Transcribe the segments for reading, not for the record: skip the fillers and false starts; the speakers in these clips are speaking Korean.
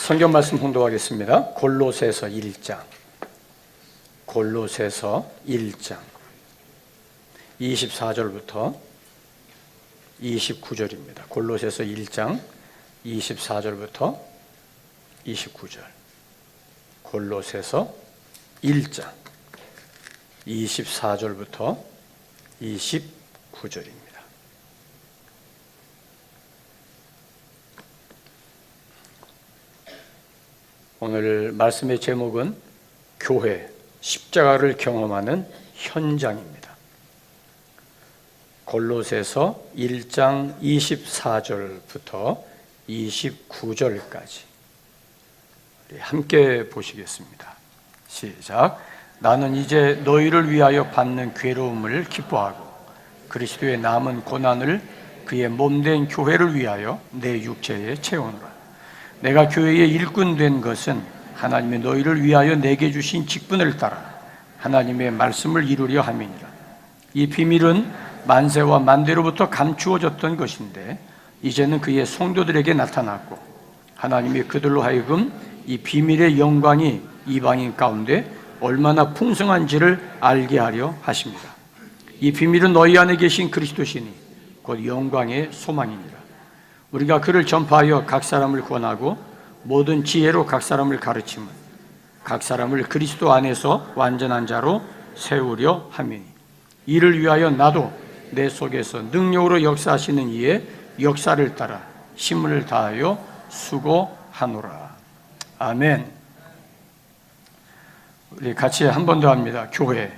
성경 말씀 봉독하겠습니다. 골로새서 1장 24절부터 29절입니다. 골로새서 1장 24절부터 29절. 골로새서 1장 24절부터 29절입니다. 오늘 말씀의 제목은 교회, 십자가를 경험하는 현장입니다. 골로새서 1장 24절부터 29절까지 우리 함께 보시겠습니다. 시작. 나는 이제 너희를 위하여 받는 괴로움을 기뻐하고 그리스도의 남은 고난을 그의 몸된 교회를 위하여 내 육체에 채우노라. 내가 교회의 일꾼 된 것은 하나님의 너희를 위하여 내게 주신 직분을 따라 하나님의 말씀을 이루려 함이니라. 이 비밀은 만세와 만대로부터 감추어졌던 것인데 이제는 그의 성도들에게 나타났고 하나님이 그들로 하여금 이 비밀의 영광이 이방인 가운데 얼마나 풍성한지를 알게 하려 하십니다. 이 비밀은 너희 안에 계신 그리스도시니 곧 영광의 소망이니라. 우리가 그를 전파하여 각 사람을 권하고 모든 지혜로 각 사람을 가르치면 각 사람을 그리스도 안에서 완전한 자로 세우려 함이니 이를 위하여 나도 내 속에서 능력으로 역사하시는 이의 역사를 따라 힘을 다하여 수고하노라. 아멘. 우리 같이 한 번 더 합니다. 교회,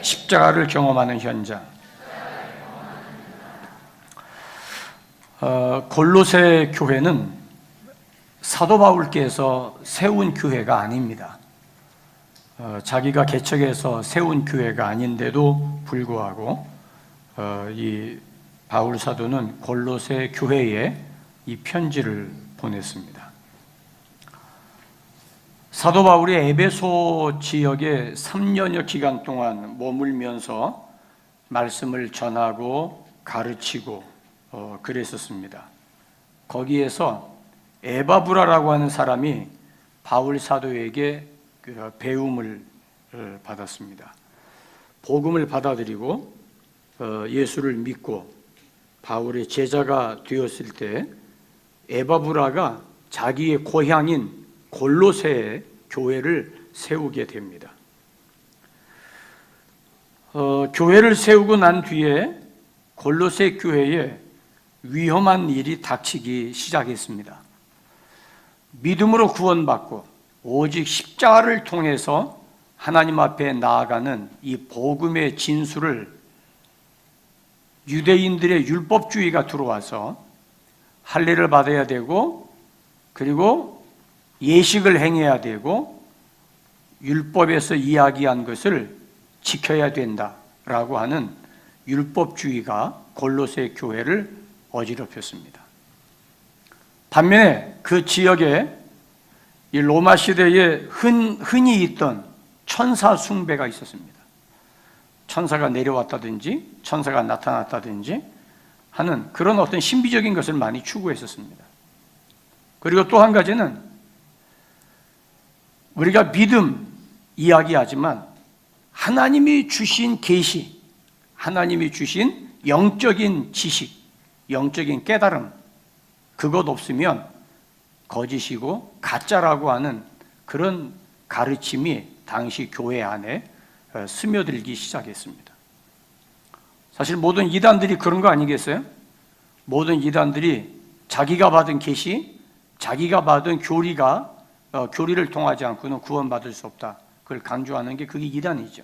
십자가를 경험하는 현장. 골로새 교회는 사도 바울께서 세운 교회가 아닙니다. 자기가 개척해서 세운 교회가 아닌데도 불구하고 이 바울 사도는 골로새 교회에 이 편지를 보냈습니다. 사도 바울이 에베소 지역에 3년여 기간 동안 머물면서 말씀을 전하고 가르치고 그랬었습니다. 거기에서 에바브라라고 하는 사람이 바울 사도에게 배움을 받았습니다. 복음을 받아들이고 예수를 믿고 바울의 제자가 되었을 때 에바브라가 자기의 고향인 골로새에 교회를 세우게 됩니다. 교회를 세우고 난 뒤에 골로새 교회에 위험한 일이 닥치기 시작했습니다. 믿음으로 구원받고 오직 십자가를 통해서 하나님 앞에 나아가는 이 복음의 진수를 유대인들의 율법주의가 들어와서 할례를 받아야 되고 그리고 예식을 행해야 되고 율법에서 이야기한 것을 지켜야 된다라고 하는 율법주의가 골로새 교회를 어지럽혔습니다. 반면에 그 지역에 이 로마 시대에 흔히 있던 천사 숭배가 있었습니다. 천사가 내려왔다든지 천사가 나타났다든지 하는 그런 어떤 신비적인 것을 많이 추구했었습니다. 그리고 또 한 가지는 우리가 믿음 이야기하지만 하나님이 주신 계시, 하나님이 주신 영적인 지식, 영적인 깨달음, 그것 없으면 거짓이고 가짜라고 하는 그런 가르침이 당시 교회 안에 스며들기 시작했습니다. 사실 모든 이단들이 그런 거 아니겠어요? 모든 이단들이 자기가 받은 계시, 자기가 받은 교리를 통하지 않고는 구원받을 수 없다. 그걸 강조하는 게 그게 이단이죠.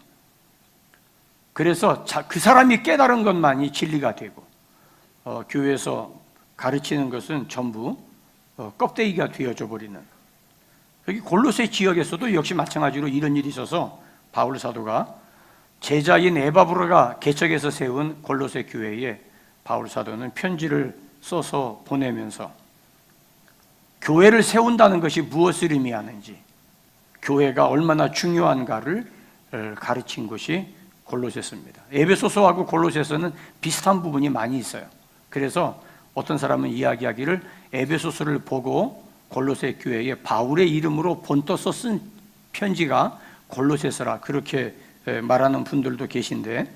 그래서 그 사람이 깨달은 것만이 진리가 되고 교회에서 가르치는 것은 전부 껍데기가 되어져 버리는, 여기 골로새 지역에서도 역시 마찬가지로 이런 일이 있어서 바울 사도가 제자인 에바브라가 개척해서 세운 골로새 교회에 바울 사도는 편지를 써서 보내면서 교회를 세운다는 것이 무엇을 의미하는지, 교회가 얼마나 중요한가를 가르친 것이 골로새서입니다. 에베소서하고 골로새서는 비슷한 부분이 많이 있어요. 그래서 어떤 사람은 이야기하기를 에베소서를 보고 골로새 교회에 바울의 이름으로 본떠서 쓴 편지가 골로새서라 그렇게 말하는 분들도 계신데,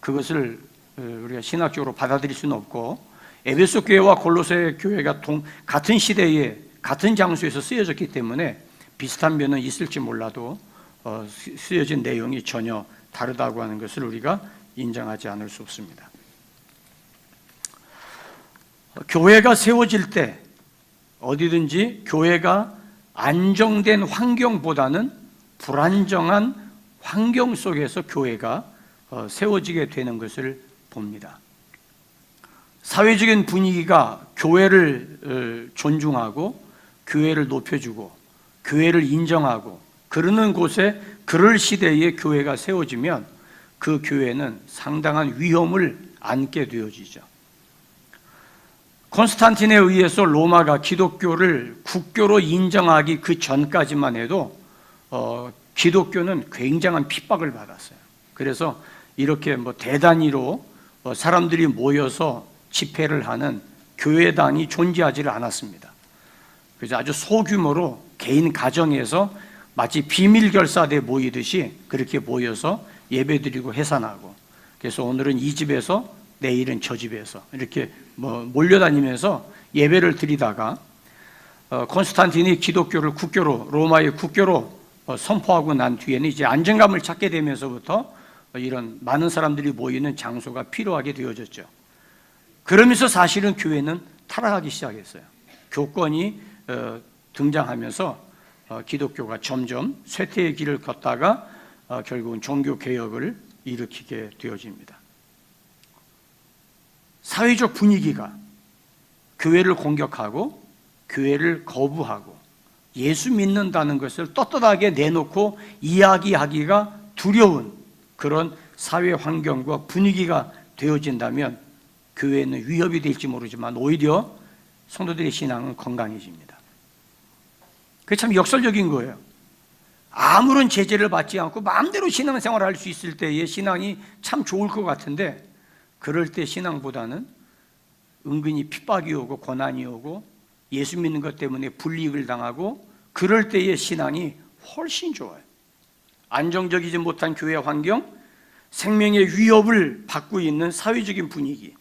그것을 우리가 신학적으로 받아들일 수는 없고, 에베소 교회와 골로새 교회가 같은 시대에 같은 장소에서 쓰여졌기 때문에 비슷한 면은 있을지 몰라도 쓰여진 내용이 전혀 다르다고 하는 것을 우리가 인정하지 않을 수 없습니다. 교회가 세워질 때 어디든지 교회가 안정된 환경보다는 불안정한 환경 속에서 교회가 세워지게 되는 것을 봅니다. 사회적인 분위기가 교회를 존중하고 교회를 높여주고 교회를 인정하고 그러는 곳에, 그럴 시대에 교회가 세워지면 그 교회는 상당한 위험을 안게 되어지죠. 콘스탄틴에 의해서 로마가 기독교를 국교로 인정하기 그 전까지만 해도 기독교는 굉장한 핍박을 받았어요. 그래서 이렇게 대단위로 사람들이 모여서 집회를 하는 교회당이 존재하지를 않았습니다. 그래서 아주 소규모로 개인 가정에서 마치 비밀 결사대 모이듯이 그렇게 모여서 예배드리고 해산하고, 그래서 오늘은 이 집에서 내일은 저 집에서 이렇게 몰려다니면서 예배를 드리다가 콘스탄틴이 기독교를 국교로, 로마의 국교로 선포하고 난 뒤에는 이제 안정감을 찾게 되면서부터 이런 많은 사람들이 모이는 장소가 필요하게 되어졌죠. 그러면서 사실은 교회는 타락하기 시작했어요. 교권이 등장하면서 기독교가 점점 쇠퇴의 길을 걷다가 결국은 종교개혁을 일으키게 되어집니다. 사회적 분위기가 교회를 공격하고 교회를 거부하고 예수 믿는다는 것을 떳떳하게 내놓고 이야기하기가 두려운 그런 사회 환경과 분위기가 되어진다면 교회는 위협이 될지 모르지만 오히려 성도들의 신앙은 건강해집니다. 그게 참 역설적인 거예요. 아무런 제재를 받지 않고 마음대로 신앙생활을 할 수 있을 때의 신앙이 참 좋을 것 같은데, 그럴 때 신앙보다는 은근히 핍박이 오고 고난이 오고 예수 믿는 것 때문에 불이익을 당하고, 그럴 때의 신앙이 훨씬 좋아요. 안정적이지 못한 교회 환경, 생명의 위협을 받고 있는 사회적인 분위기,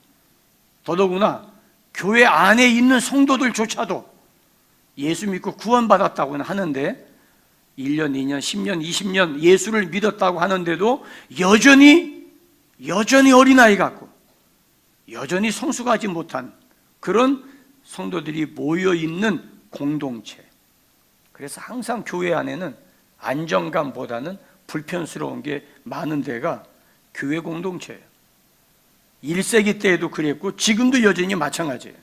더더구나 교회 안에 있는 성도들조차도 예수 믿고 구원받았다고는 하는데 1년, 2년, 10년, 20년 예수를 믿었다고 하는데도 여전히 어린아이 같고 여전히 성숙하지 못한 그런 성도들이 모여있는 공동체. 그래서 항상 교회 안에는 안정감보다는 불편스러운 게 많은 데가 교회 공동체예요. 1세기 때에도 그랬고 지금도 여전히 마찬가지예요.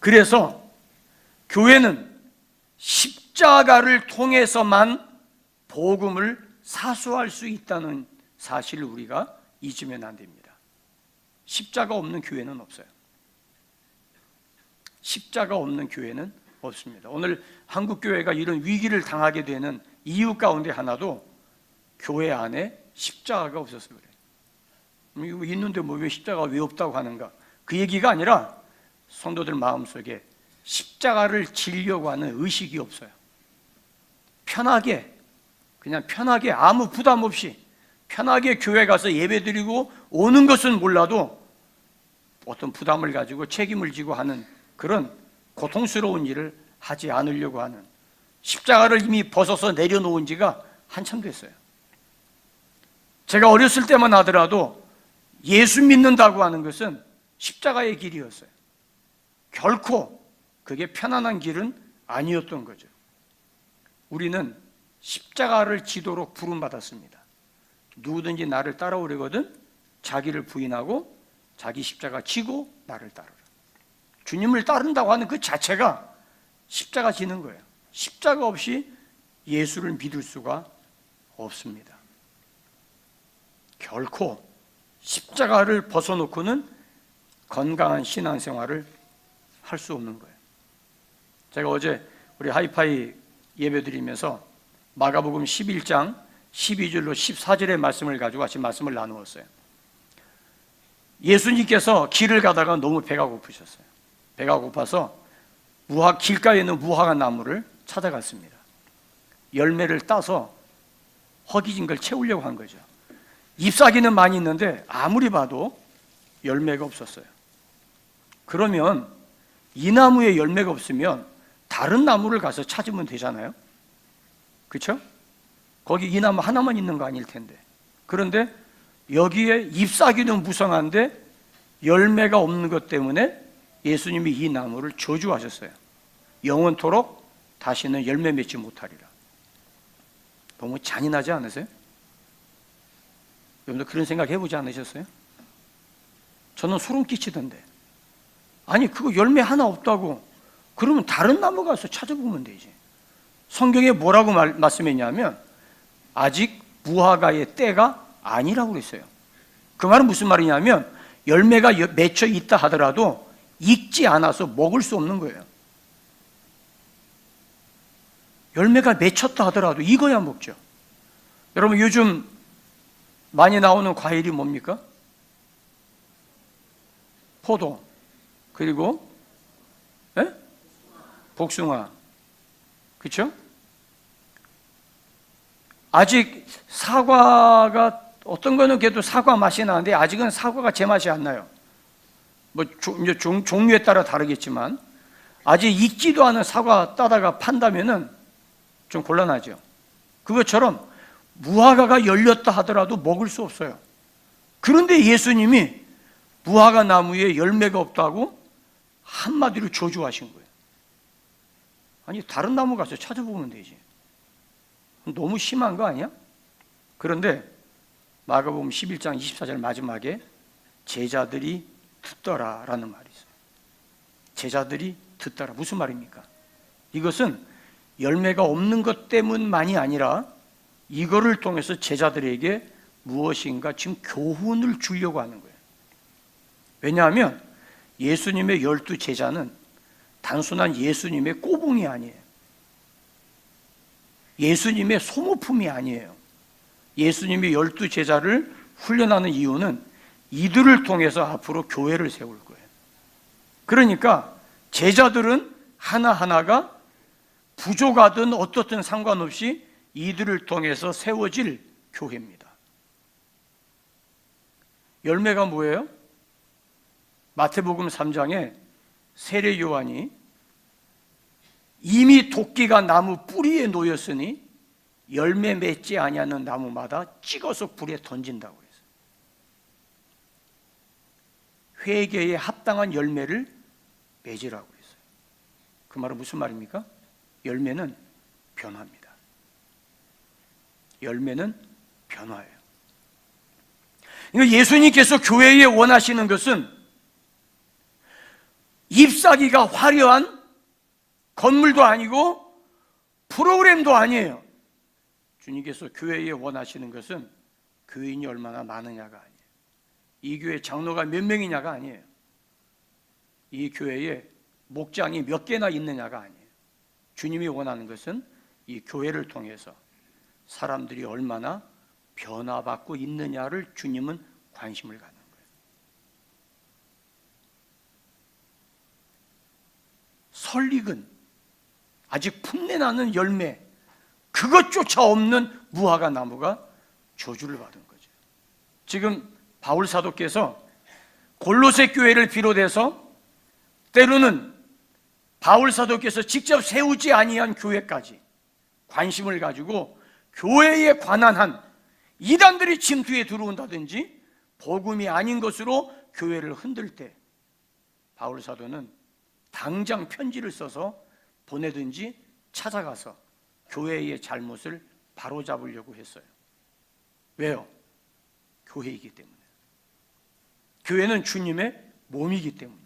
그래서 교회는 십자가를 통해서만 복음을 사수할 수 있다는 사실을 우리가 잊으면 안 됩니다. 십자가 없는 교회는 없어요. 십자가 없는 교회는 없습니다. 오늘 한국교회가 이런 위기를 당하게 되는 이유 가운데 하나도 교회 안에 십자가가 없어서 그래요. 이거 있는데 왜 십자가가 왜 없다고 하는가? 그 얘기가 아니라 성도들 마음속에 십자가를 지려고 하는 의식이 없어요. 그냥 편하게 아무 부담 없이 편하게 교회 가서 예배드리고 오는 것은 몰라도 어떤 부담을 가지고 책임을 지고 하는 그런 고통스러운 일을 하지 않으려고 하는, 십자가를 이미 벗어서 내려놓은 지가 한참 됐어요. 제가 어렸을 때만 하더라도 예수 믿는다고 하는 것은 십자가의 길이었어요. 결코 그게 편안한 길은 아니었던 거죠. 우리는 십자가를 지도록 부름받았습니다. 누구든지 나를 따라오려거든 자기를 부인하고 자기 십자가 지고 나를 따르라. 주님을 따른다고 하는 그 자체가 십자가 지는 거예요. 십자가 없이 예수를 믿을 수가 없습니다. 결코 십자가를 벗어놓고는 건강한 신앙생활을 할 수 없는 거예요. 제가 어제 우리 하이파이 예배드리면서 마가복음 11장 12절로 14절의 말씀을 가지고 같이 말씀을 나누었어요. 예수님께서 길을 가다가 너무 배가 고프셨어요. 배가 고파서 길가에 있는 무화과 나무를 찾아갔습니다. 열매를 따서 허기진 걸 채우려고 한 거죠. 잎사귀는 많이 있는데 아무리 봐도 열매가 없었어요. 그러면 이 나무에 열매가 없으면 다른 나무를 가서 찾으면 되잖아요. 그렇죠? 거기 이 나무 하나만 있는 거 아닐 텐데. 그런데 여기에 잎사귀는 무성한데 열매가 없는 것 때문에 예수님이 이 나무를 저주하셨어요. 영원토록 다시는 열매 맺지 못하리라. 너무 잔인하지 않으세요? 여러분들 그런 생각 해보지 않으셨어요? 저는 소름 끼치던데. 아니 그거 열매 하나 없다고 그러면 다른 나무 가서 찾아보면 되지. 성경에 뭐라고 말씀했냐면 아직 무화과의 때가 아니라고 그랬어요. 그 말은 무슨 말이냐면 열매가 맺혀 있다 하더라도 익지 않아서 먹을 수 없는 거예요. 열매가 맺혔다 하더라도 익어야 먹죠. 여러분 요즘 많이 나오는 과일이 뭡니까? 포도, 그리고 복숭아, 그렇죠? 아직 사과가 어떤 거는 그래도 사과 맛이 나는데 아직은 사과가 제 맛이 안 나요. 뭐 종류에 따라 다르겠지만 아직 익지도 않은 사과 따다가 판다면은 좀 곤란하죠. 그것처럼 무화과가 열렸다 하더라도 먹을 수 없어요. 그런데 예수님이 무화과 나무에 열매가 없다고 한마디로 저주하신 거예요. 아니 다른 나무 가서 찾아보면 되지. 너무 심한 거 아니야? 그런데 마가복음 11장 24절 마지막에 제자들이 듣더라라는 말이 있어요. 제자들이 듣더라. 무슨 말입니까? 이것은 열매가 없는 것 때문만이 아니라 이거를 통해서 제자들에게 무엇인가 지금 교훈을 주려고 하는 거예요. 왜냐하면 예수님의 12 제자는 단순한 예수님의 꼬붕이 아니에요. 예수님의 소모품이 아니에요. 예수님이 12 제자를 훈련하는 이유는 이들을 통해서 앞으로 교회를 세울 거예요. 그러니까 제자들은 하나하나가 부족하든 어떻든 상관없이 이들을 통해서 세워질 교회입니다. 열매가 뭐예요? 마태복음 3장에 세례 요한이 이미 도끼가 나무 뿌리에 놓였으니 열매 맺지 아니하는 나무마다 찍어서 불에 던진다고 했어요. 회개에 합당한 열매를 맺으라고 했어요. 그 말은 무슨 말입니까? 열매는 변화입니다. 열매는 변화예요. 그러니까 예수님께서 교회에 원하시는 것은 잎사귀가 화려한 건물도 아니고 프로그램도 아니에요. 주님께서 교회에 원하시는 것은 교인이 얼마나 많으냐가 아니에요. 이 교회 장로가 몇 명이냐가 아니에요. 이 교회에 목장이 몇 개나 있느냐가 아니에요. 주님이 원하는 것은 이 교회를 통해서 사람들이 얼마나 변화받고 있느냐를 주님은 관심을 갖는 거예요. 설익은 아직 풋내나는 열매, 그것조차 없는 무화과 나무가 저주를 받은 거죠. 지금 바울 사도께서 골로새 교회를 비롯해서 때로는 바울 사도께서 직접 세우지 아니한 교회까지 관심을 가지고 교회에 관한 한 이단들이 침투에 들어온다든지 복음이 아닌 것으로 교회를 흔들 때 바울 사도는 당장 편지를 써서 보내든지 찾아가서 교회의 잘못을 바로잡으려고 했어요. 왜요? 교회이기 때문에. 교회는 주님의 몸이기 때문이에요.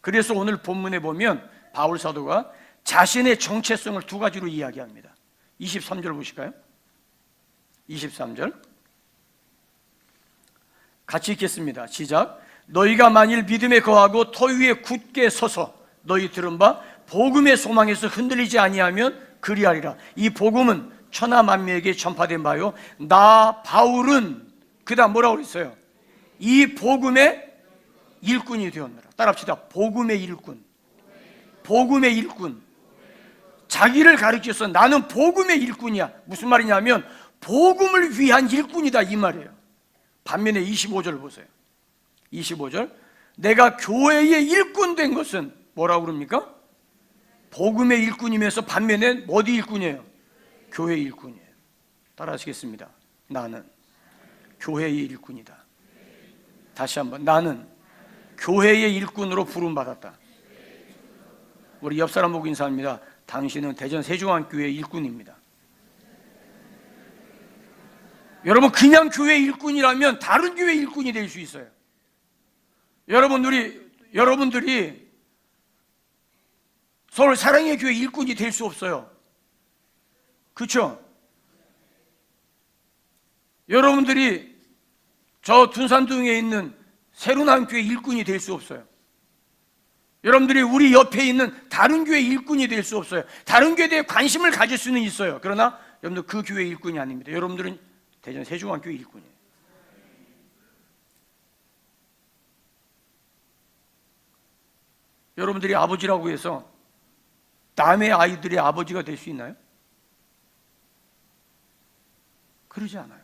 그래서 오늘 본문에 보면 바울 사도가 자신의 정체성을 두 가지로 이야기합니다. 23절 보실까요? 23절 같이 읽겠습니다. 시작. 너희가 만일 믿음에 거하고 터 위에 굳게 서서 너희 들은 바 복음의 소망에서 흔들리지 아니하면 그리하리라. 이 복음은 천하 만민에게 전파된 바요. 나 바울은 그 다음 뭐라고 그랬어요? 이 복음의 일꾼이 되었노라. 따라합시다. 복음의 일꾼. 복음의 일꾼. 자기를 가르쳐서 나는 복음의 일꾼이야. 무슨 말이냐면 복음을 위한 일꾼이다 이 말이에요. 반면에 25절 보세요. 25절, 내가 교회의 일꾼 된 것은 뭐라고 그럽니까? 복음의 일꾼이면서 반면에 어디 일꾼이에요? 교회 일꾼이에요. 따라 하시겠습니다. 나는 교회의 일꾼이다. 다시 한번, 나는 교회의 일꾼으로 부름받았다. 우리 옆 사람 보고 인사합니다. 당신은 대전 세종안교회의 일꾼입니다. 여러분, 그냥 교회 일꾼이라면 다른 교회 일꾼이 될 수 있어요. 여러분들이 서울 사랑의 교회 일꾼이 될 수 없어요. 그렇죠? 여러분들이 저 둔산동에 있는 새로운 교회 일꾼이 될 수 없어요. 여러분들이 우리 옆에 있는 다른 교회 일꾼이 될 수 없어요. 다른 교회에 대해 관심을 가질 수는 있어요. 그러나 여러분들 그 교회 일꾼이 아닙니다. 여러분들은 대전 세종안교회 일꾼이에요. 여러분들이 아버지라고 해서 남의 아이들의 아버지가 될 수 있나요? 그러지 않아요.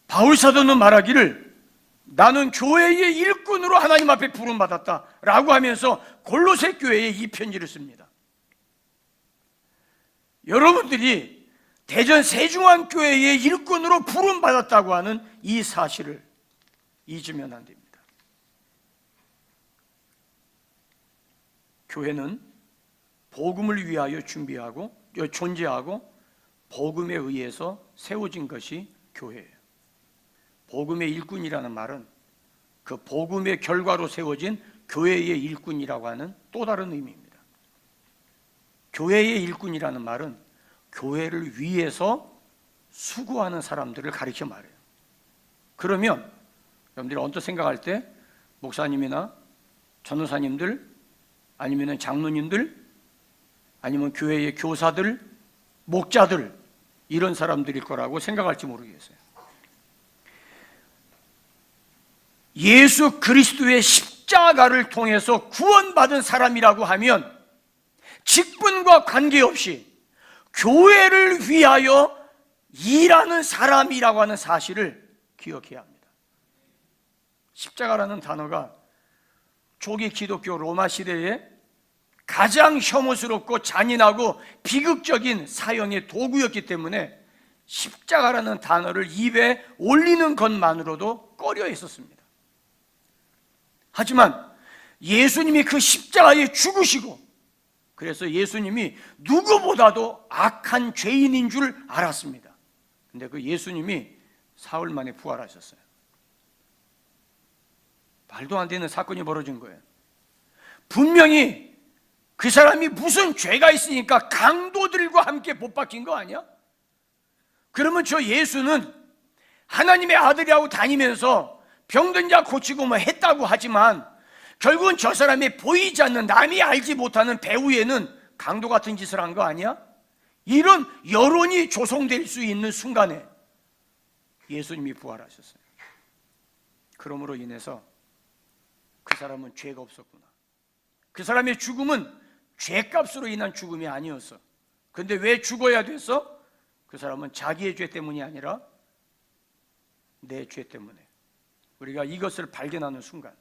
바울 사도는 말하기를 나는 교회의 일꾼으로 하나님 앞에 부름받았다 라고 하면서 골로새 교회에 이 편지를 씁니다. 여러분들이 대전 세종안교회의 일꾼으로 부름받았다고 하는 이 사실을 잊으면 안 됩니다. 교회는 복음을 위하여 존재하고 복음에 의해서 세워진 것이 교회예요. 복음의 일꾼이라는 말은 그 복음의 결과로 세워진 교회의 일꾼이라고 하는 또 다른 의미입니다. 교회의 일꾼이라는 말은 교회를 위해서 수고하는 사람들을 가리켜 말해요. 그러면 여러분들이 언뜻 생각할 때 목사님이나 전도사님들 아니면 장로님들 아니면 교회의 교사들, 목자들 이런 사람들일 거라고 생각할지 모르겠어요. 예수 그리스도의 십자가를 통해서 구원받은 사람이라고 하면 직분과 관계없이 교회를 위하여 일하는 사람이라고 하는 사실을 기억해야 합니다. 십자가라는 단어가 초기 기독교 로마 시대에 가장 혐오스럽고 잔인하고 비극적인 사형의 도구였기 때문에 십자가라는 단어를 입에 올리는 것만으로도 꺼려 했었습니다. 하지만 예수님이 그 십자가에 죽으시고 그래서 예수님이 누구보다도 악한 죄인인 줄 알았습니다. 근데 그 예수님이 사흘 만에 부활하셨어요. 말도 안 되는 사건이 벌어진 거예요. 분명히 그 사람이 무슨 죄가 있으니까 강도들과 함께 못 박힌 거 아니야? 그러면 저 예수는 하나님의 아들이라고 다니면서 병든 자 고치고 뭐 했다고 하지만 결국은 저 사람이 보이지 않는 남이 알지 못하는 배후에는 강도 같은 짓을 한 거 아니야? 이런 여론이 조성될 수 있는 순간에 예수님이 부활하셨어요. 그러므로 인해서 그 사람은 죄가 없었구나. 그 사람의 죽음은 죄값으로 인한 죽음이 아니었어. 근데 왜 죽어야 됐어? 그 사람은 자기의 죄 때문이 아니라 내 죄 때문에. 우리가 이것을 발견하는 순간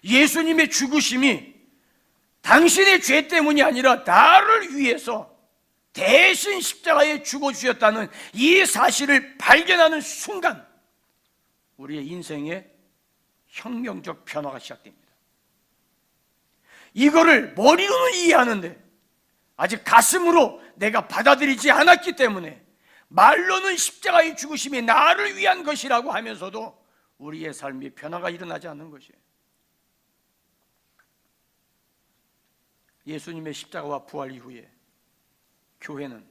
예수님의 죽으심이 당신의 죄 때문이 아니라 나를 위해서 대신 십자가에 죽어주셨다는 이 사실을 발견하는 순간 우리의 인생에 혁명적 변화가 시작됩니다. 이거를 머리로는 이해하는데 아직 가슴으로 내가 받아들이지 않았기 때문에 말로는 십자가의 죽으심이 나를 위한 것이라고 하면서도 우리의 삶에 변화가 일어나지 않는 것이에요. 예수님의 십자가와 부활 이후에 교회는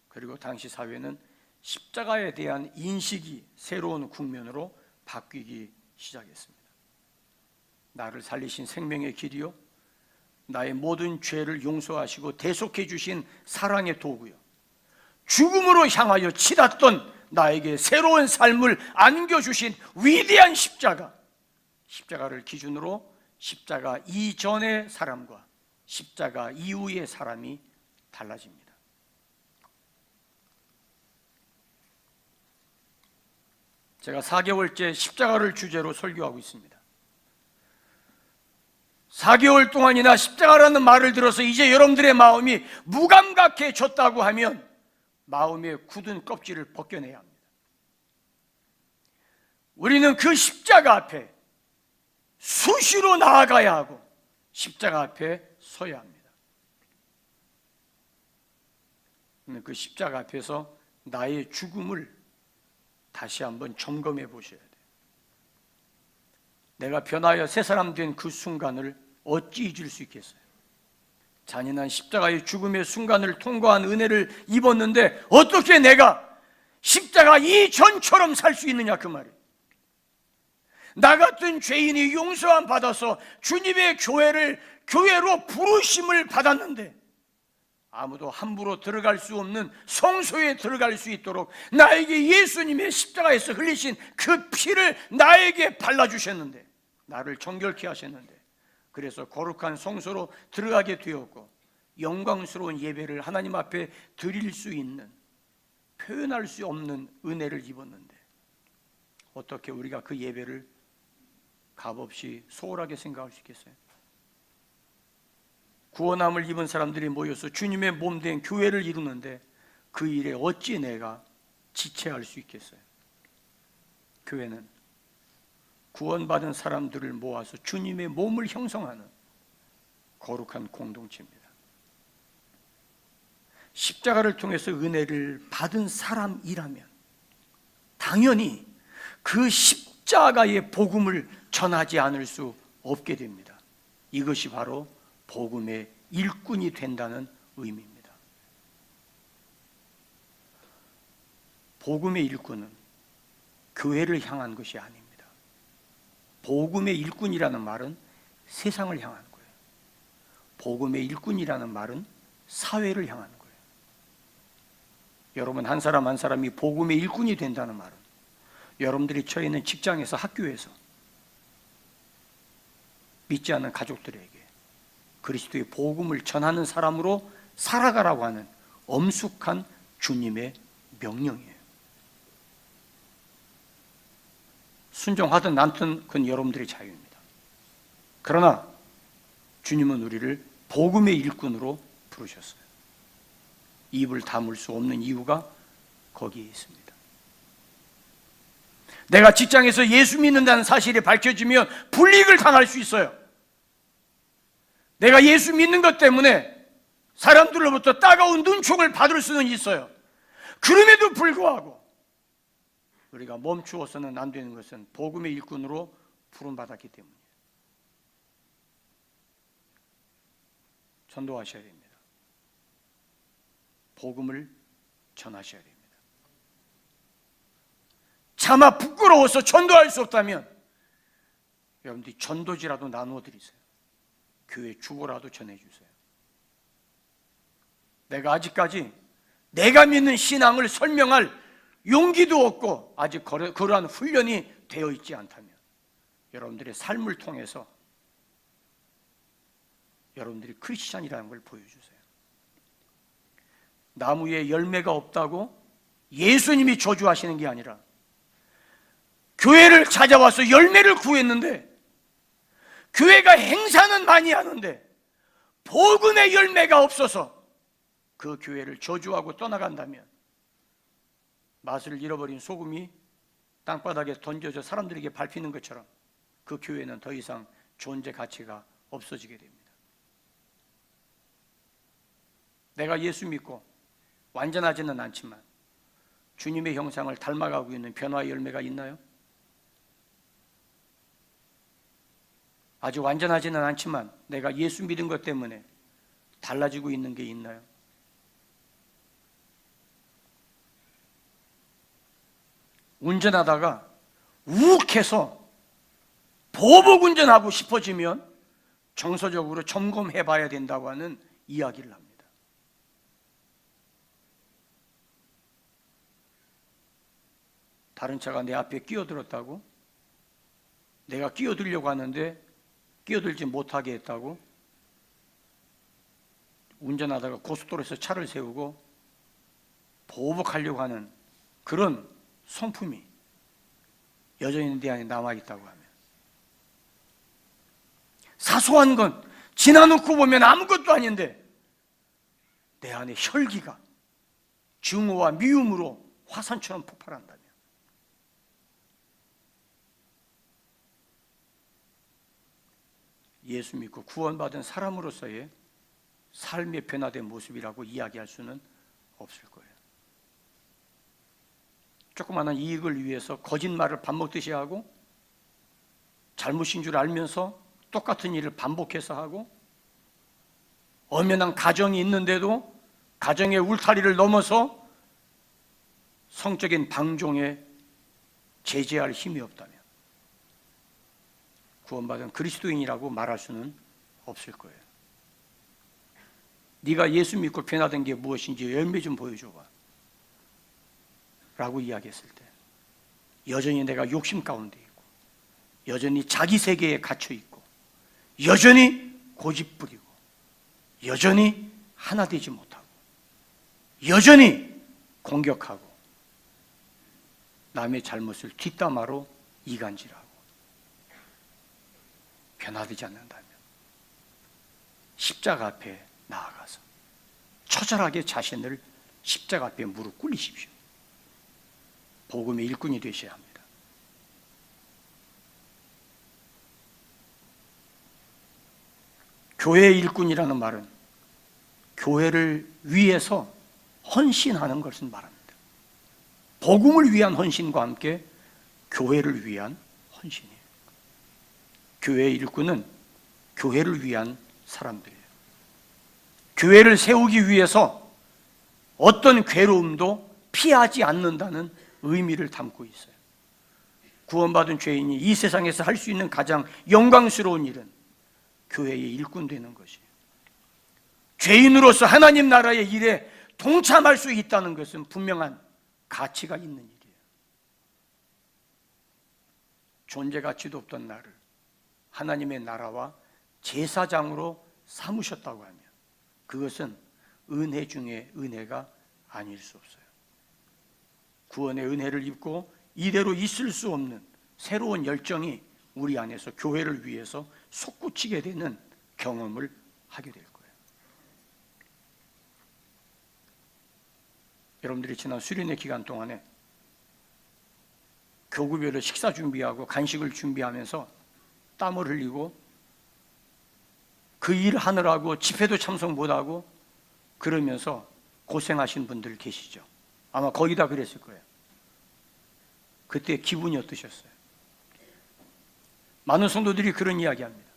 그리고 당시 사회는 십자가에 대한 인식이 새로운 국면으로 바뀌기 시작했습니다. 나를 살리신 생명의 길이요 나의 모든 죄를 용서하시고 대속해 주신 사랑의 도구요 죽음으로 향하여 치닫던 나에게 새로운 삶을 안겨주신 위대한 십자가를 기준으로 십자가 이전의 사람과 십자가 이후의 사람이 달라집니다. 제가 4개월째 십자가를 주제로 설교하고 있습니다. 4개월 동안이나 십자가라는 말을 들어서 이제 여러분들의 마음이 무감각해졌다고 하면 마음의 굳은 껍질을 벗겨내야 합니다. 우리는 그 십자가 앞에 수시로 나아가야 하고 십자가 앞에 서야 합니다. 그 십자가 앞에서 나의 죽음을 다시 한번 점검해 보셔야 돼요. 내가 변하여 새 사람 된 그 순간을 어찌 잊을 수 있겠어요? 잔인한 십자가의 죽음의 순간을 통과한 은혜를 입었는데 어떻게 내가 십자가 이전처럼 살 수 있느냐 그 말이에요. 나 같은 죄인이 용서함 받아서 주님의 교회로 부르심을 받았는데 아무도 함부로 들어갈 수 없는 성소에 들어갈 수 있도록 나에게 예수님의 십자가에서 흘리신 그 피를 나에게 발라주셨는데, 나를 정결케 하셨는데, 그래서 거룩한 성소로 들어가게 되었고 영광스러운 예배를 하나님 앞에 드릴 수 있는, 표현할 수 없는 은혜를 입었는데 어떻게 우리가 그 예배를 값없이 소홀하게 생각할 수 있겠어요? 구원함을 입은 사람들이 모여서 주님의 몸 된 교회를 이루는데 그 일에 어찌 내가 지체할 수 있겠어요? 교회는 구원받은 사람들을 모아서 주님의 몸을 형성하는 거룩한 공동체입니다. 십자가를 통해서 은혜를 받은 사람이라면 당연히 그 십자가의 복음을 전하지 않을 수 없게 됩니다. 이것이 바로 복음의 일꾼이 된다는 의미입니다. 복음의 일꾼은 교회를 향한 것이 아닙니다. 복음의 일꾼이라는 말은 세상을 향한 거예요. 복음의 일꾼이라는 말은 사회를 향한 거예요. 여러분 한 사람 한 사람이 복음의 일꾼이 된다는 말은 여러분들이 처해 있는 직장에서, 학교에서, 믿지 않는 가족들에게 그리스도의 복음을 전하는 사람으로 살아가라고 하는 엄숙한 주님의 명령이에요. 순종하든 않든 그건 여러분들의 자유입니다. 그러나 주님은 우리를 복음의 일꾼으로 부르셨어요. 입을 다물 수 없는 이유가 거기에 있습니다. 내가 직장에서 예수 믿는다는 사실이 밝혀지면 불이익을 당할 수 있어요. 내가 예수 믿는 것 때문에 사람들로부터 따가운 눈총을 받을 수는 있어요. 그럼에도 불구하고 우리가 멈추어서는 안 되는 것은 복음의 일꾼으로 부름받았기 때문이에요. 전도하셔야 됩니다. 복음을 전하셔야 됩니다. 차마 부끄러워서 전도할 수 없다면 여러분들이 전도지라도 나누어 드리세요. 교회 주보라도 전해주세요. 내가 아직까지 내가 믿는 신앙을 설명할 용기도 없고 아직 그러한 훈련이 되어 있지 않다면 여러분들의 삶을 통해서 여러분들이 크리스찬이라는 걸 보여주세요. 나무에 열매가 없다고 예수님이 저주하시는 게 아니라 교회를 찾아와서 열매를 구했는데 교회가 행사는 많이 하는데 복음의 열매가 없어서 그 교회를 저주하고 떠나간다면 맛을 잃어버린 소금이 땅바닥에 던져져 사람들에게 밟히는 것처럼 그 교회는 더 이상 존재 가치가 없어지게 됩니다. 내가 예수 믿고 완전하지는 않지만 주님의 형상을 닮아가고 있는 변화의 열매가 있나요? 아주 완전하지는 않지만 내가 예수 믿은 것 때문에 달라지고 있는 게 있나요? 운전하다가 욱해서 보복 운전하고 싶어지면 정서적으로 점검해 봐야 된다고 하는 이야기를 합니다. 다른 차가 내 앞에 끼어들었다고 내가 끼어들려고 하는데 끼어들지 못하게 했다고 운전하다가 고속도로에서 차를 세우고 보복하려고 하는 그런 성품이 여전히 내 안에 남아있다고 하면, 사소한 건 지나놓고 보면 아무것도 아닌데 내 안에 혈기가 증오와 미움으로 화산처럼 폭발한다면, 예수 믿고 구원받은 사람으로서의 삶의 변화된 모습이라고 이야기할 수는 없을 거예요. 조그마한 이익을 위해서 거짓말을 밥 먹듯이 하고, 잘못인 줄 알면서 똑같은 일을 반복해서 하고, 엄연한 가정이 있는데도 가정의 울타리를 넘어서 성적인 방종에 제재할 힘이 없다면 구원받은 그리스도인이라고 말할 수는 없을 거예요. 네가 예수 믿고 변화된 게 무엇인지 열매 좀 보여줘봐 라고 이야기했을 때, 여전히 내가 욕심 가운데 있고, 여전히 자기 세계에 갇혀 있고, 여전히 고집부리고, 여전히 하나 되지 못하고, 여전히 공격하고, 남의 잘못을 뒷담화로 이간질하고 변화되지 않는다면 십자가 앞에 나아가서 처절하게 자신을 십자가 앞에 무릎 꿇리십시오. 복음의 일꾼이 되셔야 합니다. 교회의 일꾼이라는 말은 교회를 위해서 헌신하는 것을 말합니다. 복음을 위한 헌신과 함께 교회를 위한 헌신이에요. 교회의 일꾼은 교회를 위한 사람들이에요. 교회를 세우기 위해서 어떤 괴로움도 피하지 않는다는 의미를 담고 있어요. 구원받은 죄인이 이 세상에서 할 수 있는 가장 영광스러운 일은 교회의 일꾼 되는 것이에요. 죄인으로서 하나님 나라의 일에 동참할 수 있다는 것은 분명한 가치가 있는 일이에요. 존재 가치도 없던 나를 하나님의 나라와 제사장으로 삼으셨다고 하면 그것은 은혜 중에 은혜가 아닐 수 없어요. 구원의 은혜를 입고 이대로 있을 수 없는 새로운 열정이 우리 안에서 교회를 위해서 솟구치게 되는 경험을 하게 될 거예요. 여러분들이 지난 수련회 기간 동안에 교구별로 식사 준비하고 간식을 준비하면서 땀을 흘리고 그 일 하느라고 집회도 참석 못하고 그러면서 고생하신 분들 계시죠. 아마 거의 다 그랬을 거예요. 그때 기분이 어떠셨어요? 많은 성도들이 그런 이야기합니다.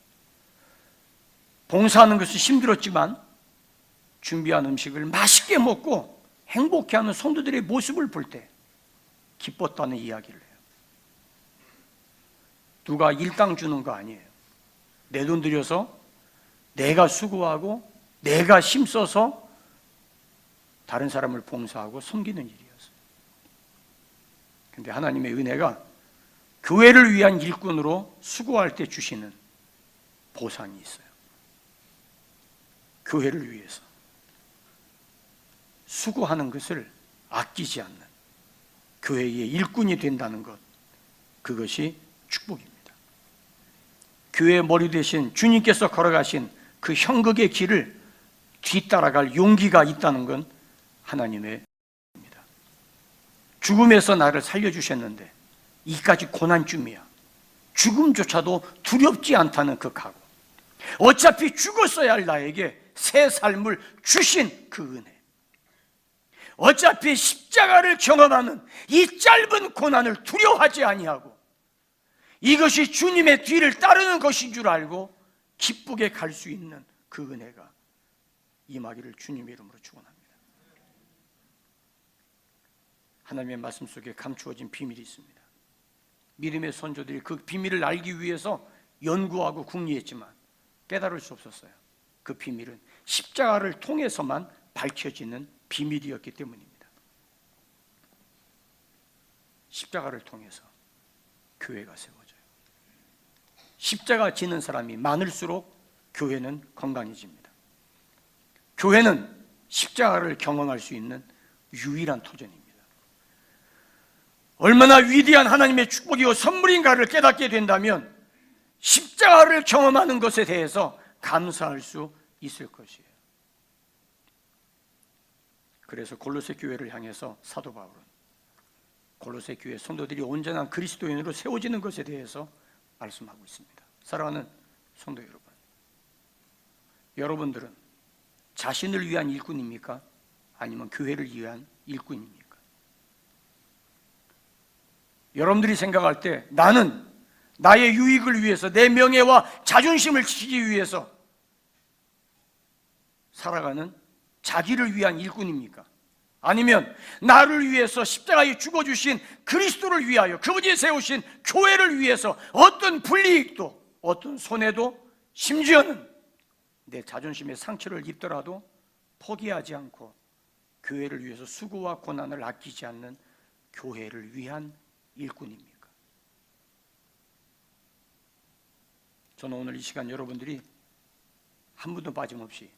봉사하는 것이 힘들었지만 준비한 음식을 맛있게 먹고 행복해하는 성도들의 모습을 볼 때 기뻤다는 이야기를 해요. 누가 일당 주는 거 아니에요. 내 돈 들여서 내가 수고하고 내가 힘써서 다른 사람을 봉사하고 섬기는 일이었어요. 그런데 하나님의 은혜가 교회를 위한 일꾼으로 수고할 때 주시는 보상이 있어요. 교회를 위해서 수고하는 것을 아끼지 않는 교회의 일꾼이 된다는 것, 그것이 축복입니다. 교회의 머리 대신 주님께서 걸어가신 그 형극의 길을 뒤따라갈 용기가 있다는 건 하나님의 입니다. 죽음에서 나를 살려주셨는데 이까지 고난쯤이야. 죽음조차도 두렵지 않다는 그 각오. 어차피 죽었어야 할 나에게 새 삶을 주신 그 은혜. 어차피 십자가를 경험하는 이 짧은 고난을 두려워하지 아니하고 이것이 주님의 뒤를 따르는 것인 줄 알고 기쁘게 갈 수 있는 그 은혜가 임하기를 주님의 이름으로 축원합니다. 하나님의 말씀 속에 감추어진 비밀이 있습니다. 믿음의 선조들이 그 비밀을 알기 위해서 연구하고 궁리했지만 깨달을 수 없었어요. 그 비밀은 십자가를 통해서만 밝혀지는 비밀이었기 때문입니다. 십자가를 통해서 교회가 세워져요. 십자가 지는 사람이 많을수록 교회는 건강해집니다. 교회는 십자가를 경험할 수 있는 유일한 터전입니다. 얼마나 위대한 하나님의 축복이요 선물인가를 깨닫게 된다면 십자가를 경험하는 것에 대해서 감사할 수 있을 것이에요. 그래서 골로새 교회를 향해서 사도 바울은 골로새 교회 성도들이 온전한 그리스도인으로 세워지는 것에 대해서 말씀하고 있습니다. 사랑하는 성도 여러분, 여러분들은 자신을 위한 일꾼입니까? 아니면 교회를 위한 일꾼입니까? 여러분들이 생각할 때 나는 나의 유익을 위해서 내 명예와 자존심을 지키기 위해서 살아가는 자기를 위한 일꾼입니까? 아니면 나를 위해서 십자가에 죽어주신 그리스도를 위하여 그분이 세우신 교회를 위해서 어떤 불이익도 어떤 손해도 심지어는 내 자존심의 상처를 입더라도 포기하지 않고 교회를 위해서 수고와 고난을 아끼지 않는 교회를 위한 일꾼입니까? 저는 오늘 이 시간 여러분들이 한 분도 빠짐없이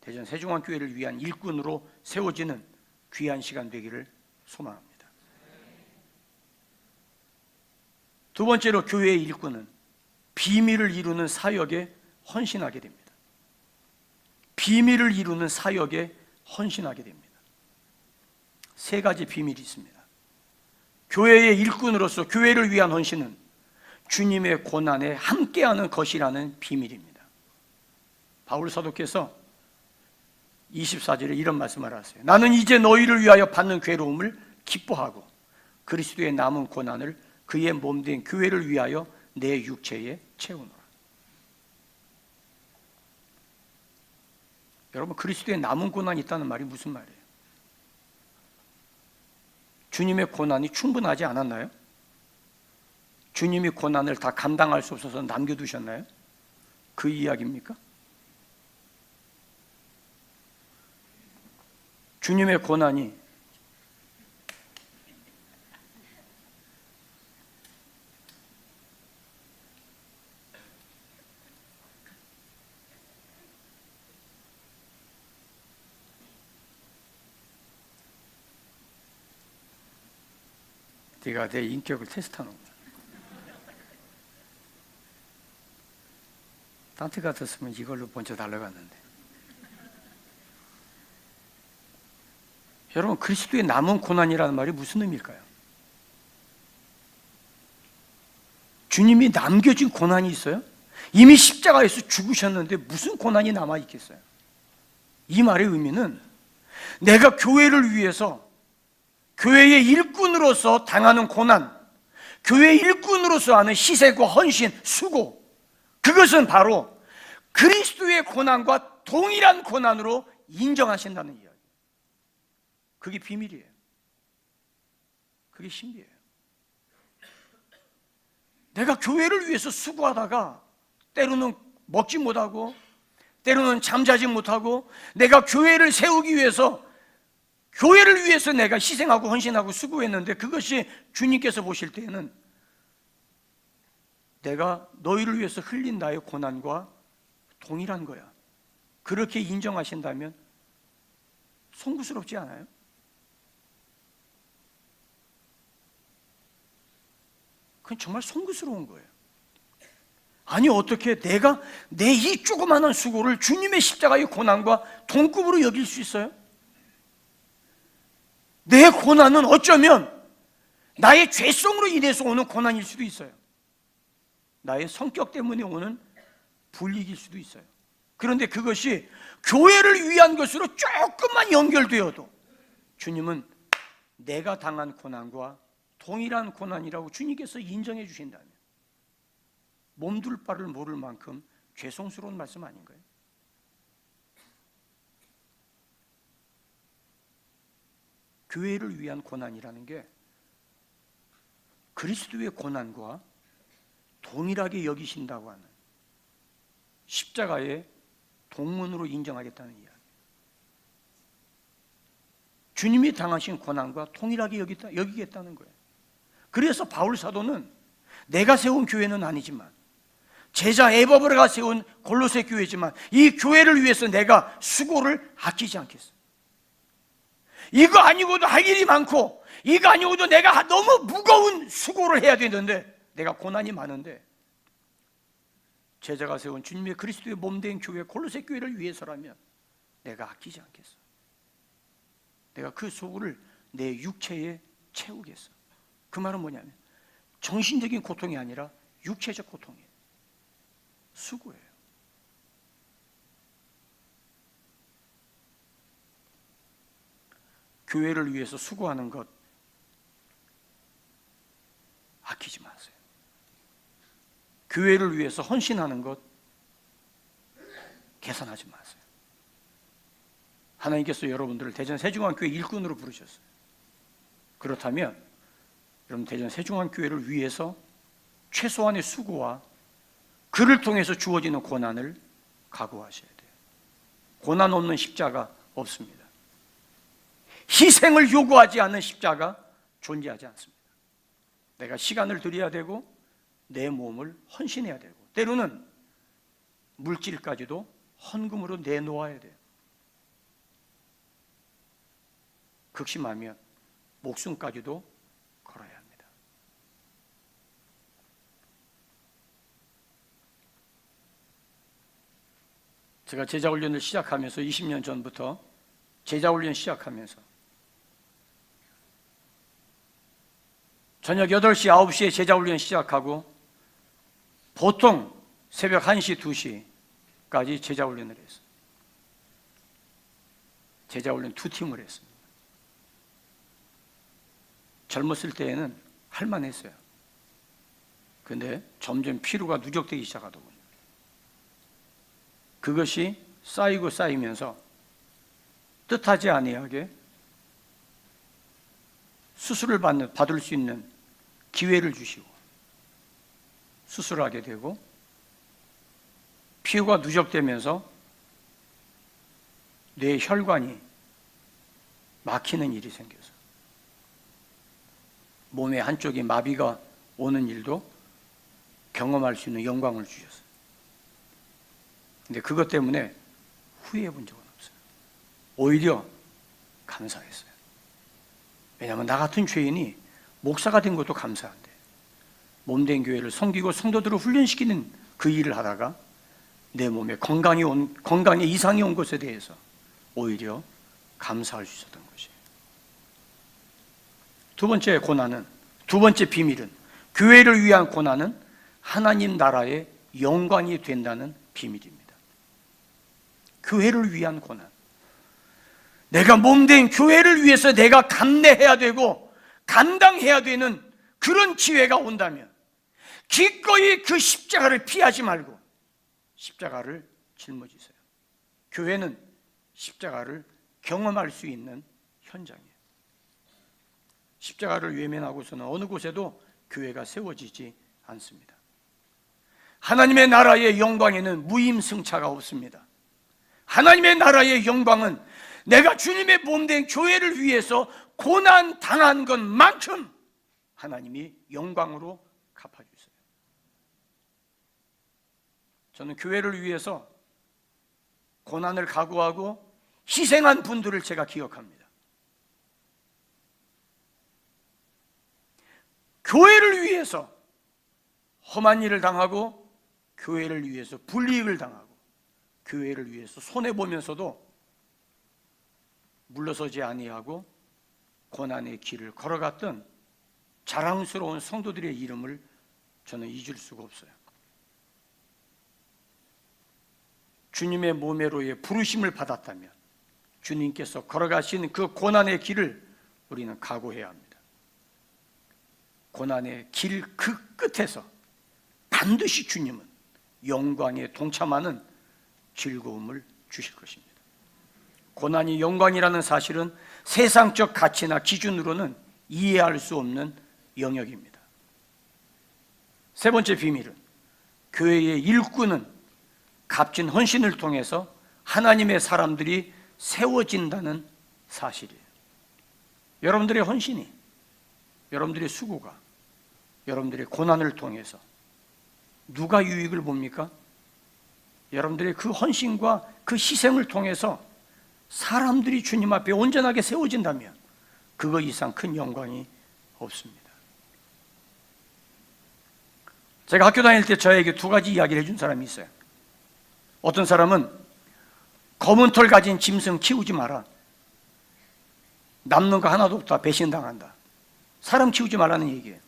대전 세종환교회를 위한 일꾼으로 세워지는 귀한 시간 되기를 소망합니다. 두 번째로 교회의 일꾼은 비밀을 이루는 사역에 헌신하게 됩니다. 비밀을 이루는 사역에 헌신하게 됩니다. 세 가지 비밀이 있습니다. 교회의 일꾼으로서 교회를 위한 헌신은 주님의 고난에 함께하는 것이라는 비밀입니다. 바울 사도께서 24절에 이런 말씀을 하세요. 나는 이제 너희를 위하여 받는 괴로움을 기뻐하고 그리스도의 남은 고난을 그의 몸된 교회를 위하여 내 육체에 채우노라. 여러분, 그리스도의 남은 고난이 있다는 말이 무슨 말이에요? 주님의 고난이 충분하지 않았나요? 주님이 고난을 다 감당할 수 없어서 남겨두셨나요? 그 이야기입니까? 주님의 고난이 네가 내 인격을 테스트하는 거야. 딴테 같았으면 이걸로 먼저 달려갔는데. 여러분, 그리스도의 남은 고난이라는 말이 무슨 의미일까요? 주님이 남겨진 고난이 있어요? 이미 십자가에서 죽으셨는데 무슨 고난이 남아있겠어요? 이 말의 의미는 내가 교회를 위해서 교회의 일꾼으로서 당하는 고난, 교회의 일꾼으로서 하는 희생과 헌신, 수고, 그것은 바로 그리스도의 고난과 동일한 고난으로 인정하신다는 이야기. 그게 비밀이에요. 그게 신비예요. 내가 교회를 위해서 수고하다가 때로는 먹지 못하고 때로는 잠자지 못하고 내가 교회를 세우기 위해서 교회를 위해서 내가 희생하고 헌신하고 수고했는데 그것이 주님께서 보실 때에는 내가 너희를 위해서 흘린 나의 고난과 동일한 거야. 그렇게 인정하신다면 송구스럽지 않아요? 그건 정말 송구스러운 거예요. 아니, 어떻게 내가 내 이 조그마한 수고를 주님의 십자가의 고난과 동급으로 여길 수 있어요? 내 고난은 어쩌면 나의 죄성으로 인해서 오는 고난일 수도 있어요. 나의 성격 때문에 오는 불이익일 수도 있어요. 그런데 그것이 교회를 위한 것으로 조금만 연결되어도 주님은 내가 당한 고난과 동일한 고난이라고 주님께서 인정해 주신다면 몸둘 바를 모를 만큼 죄송스러운 말씀 아닌가요? 교회를 위한 고난이라는 게 그리스도의 고난과 동일하게 여기신다고 하는 십자가의 동문으로 인정하겠다는 이야기. 주님이 당하신 고난과 동일하게 여기겠다는 거예요. 그래서 바울 사도는 내가 세운 교회는 아니지만 제자 에바브라가 세운 골로새 교회지만 이 교회를 위해서 내가 수고를 아끼지 않겠어. 이거 아니고도 할 일이 많고, 이거 아니고도 내가 너무 무거운 수고를 해야 되는데, 내가 고난이 많은데, 제자가 세운 주님의 그리스도의 몸된 교회 골로새 교회를 위해서라면 내가 아끼지 않겠어. 내가 그 수고를 내 육체에 채우겠어. 그 말은 뭐냐면 정신적인 고통이 아니라 육체적 고통이에요. 수고예요. 교회를 위해서 수고하는 것 아끼지 마세요. 교회를 위해서 헌신하는 것 계산하지 마세요. 하나님께서 여러분들을 대전 세중앙교회 일꾼으로 부르셨어요. 그렇다면 여러분 대전 세중앙교회를 위해서 최소한의 수고와 그를 통해서 주어지는 고난을 각오하셔야 돼요. 고난 없는 십자가 없습니다. 희생을 요구하지 않는 십자가 존재하지 않습니다. 내가 시간을 들여야 되고 내 몸을 헌신해야 되고 때로는 물질까지도 헌금으로 내놓아야 돼요. 극심하면 목숨까지도 걸어야 합니다. 제가 제자훈련을 시작하면서 20년 전부터 제자훈련 시작하면서 저녁 8시, 9시에 제자훈련 시작하고 보통 새벽 1시, 2시까지 제자훈련을 했어요. 제자훈련 2팀을 했습니다. 젊었을 때에는 할만했어요. 근데 점점 피로가 누적되기 시작하더군요. 그것이 쌓이고 쌓이면서 뜻하지 아니하게 수술을 받을 수 있는 기회를 주시고 수술하게 되고 피로가 누적되면서 뇌 혈관이 막히는 일이 생겨서 몸의 한쪽이 마비가 오는 일도 경험할 수 있는 영광을 주셨어요. 근데 그것 때문에 후회해 본 적은 없어요. 오히려 감사했어요. 왜냐하면 나 같은 죄인이 목사가 된 것도 감사한데 몸된 교회를 섬기고 성도들을 훈련시키는 그 일을 하다가 내 몸에 건강에 이상이 온 것에 대해서 오히려 감사할 수 있었던 것이에요. 두 번째 고난은, 두 번째 비밀은, 교회를 위한 고난은 하나님 나라의 영광이 된다는 비밀입니다. 교회를 위한 고난. 내가 몸된 교회를 위해서 내가 감내해야 되고 감당해야 되는 그런 기회가 온다면 기꺼이 그 십자가를 피하지 말고 십자가를 짊어지세요. 교회는 십자가를 경험할 수 있는 현장이에요. 십자가를 외면하고서는 어느 곳에도 교회가 세워지지 않습니다. 하나님의 나라의 영광에는 무임승차가 없습니다. 하나님의 나라의 영광은 내가 주님의 몸된 교회를 위해서 고난 당한 것만큼 하나님이 영광으로 갚아주세요. 저는 교회를 위해서 고난을 각오하고 희생한 분들을 제가 기억합니다. 교회를 위해서 험한 일을 당하고 교회를 위해서 불이익을 당하고 교회를 위해서 손해보면서도 물러서지 아니하고 고난의 길을 걸어갔던 자랑스러운 성도들의 이름을 저는 잊을 수가 없어요. 주님의 몸의로의 부르심을 받았다면 주님께서 걸어가신 그 고난의 길을 우리는 각오해야 합니다. 고난의 길 그 끝에서 반드시 주님은 영광에 동참하는 즐거움을 주실 것입니다. 고난이 영광이라는 사실은 세상적 가치나 기준으로는 이해할 수 없는 영역입니다. 세 번째 비밀은 교회의 일꾼은 값진 헌신을 통해서 하나님의 사람들이 세워진다는 사실이에요. 여러분들의 헌신이, 여러분들의 수고가, 여러분들의 고난을 통해서 누가 유익을 봅니까? 여러분들의 그 헌신과 그 희생을 통해서 사람들이 주님 앞에 온전하게 세워진다면 그거 이상 큰 영광이 없습니다. 제가 학교 다닐 때 저에게 두 가지 이야기를 해준 사람이 있어요. 어떤 사람은 검은 털 가진 짐승 키우지 마라. 남는 거 하나도 없다. 배신당한다. 사람 키우지 말라는 얘기예요.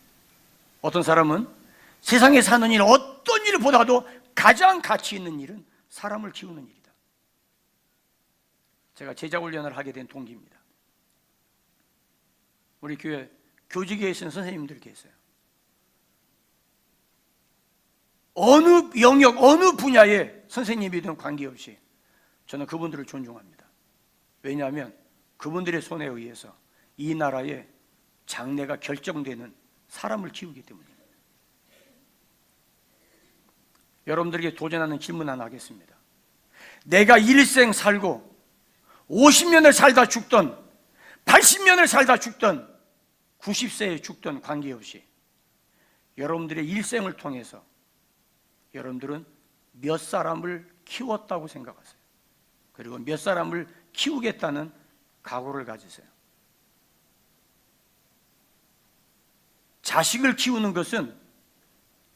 어떤 사람은 세상에 사는 일, 어떤 일보다도 가장 가치 있는 일은 사람을 키우는 일이다. 제가 제자훈련을 하게 된 동기입니다. 우리 교회 교직에 있는 선생님들 계세요. 어느 영역, 어느 분야의 선생님이든 관계없이 저는 그분들을 존중합니다. 왜냐하면 그분들의 손에 의해서 이 나라의 장래가 결정되는 사람을 키우기 때문입니다. 여러분들에게 도전하는 질문 하나 하겠습니다. 내가 일생 살고 50년을 살다 죽던 80년을 살다 죽던 90세에 죽던 관계없이 여러분들의 일생을 통해서 여러분들은 몇 사람을 키웠다고 생각하세요? 그리고 몇 사람을 키우겠다는 각오를 가지세요? 자식을 키우는 것은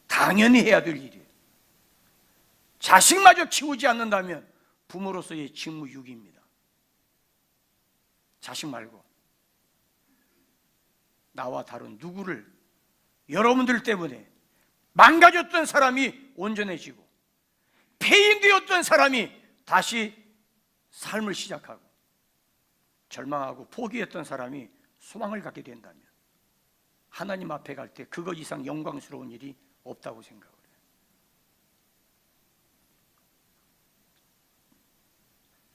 당연히 해야 될 일이에요. 자식마저 키우지 않는다면 부모로서의 직무유기입니다. 자식 말고 나와 다른 누구를 여러분들 때문에 망가졌던 사람이 온전해지고 폐인되었던 사람이 다시 삶을 시작하고 절망하고 포기했던 사람이 소망을 갖게 된다면 하나님 앞에 갈 때 그거 이상 영광스러운 일이 없다고 생각을 해요.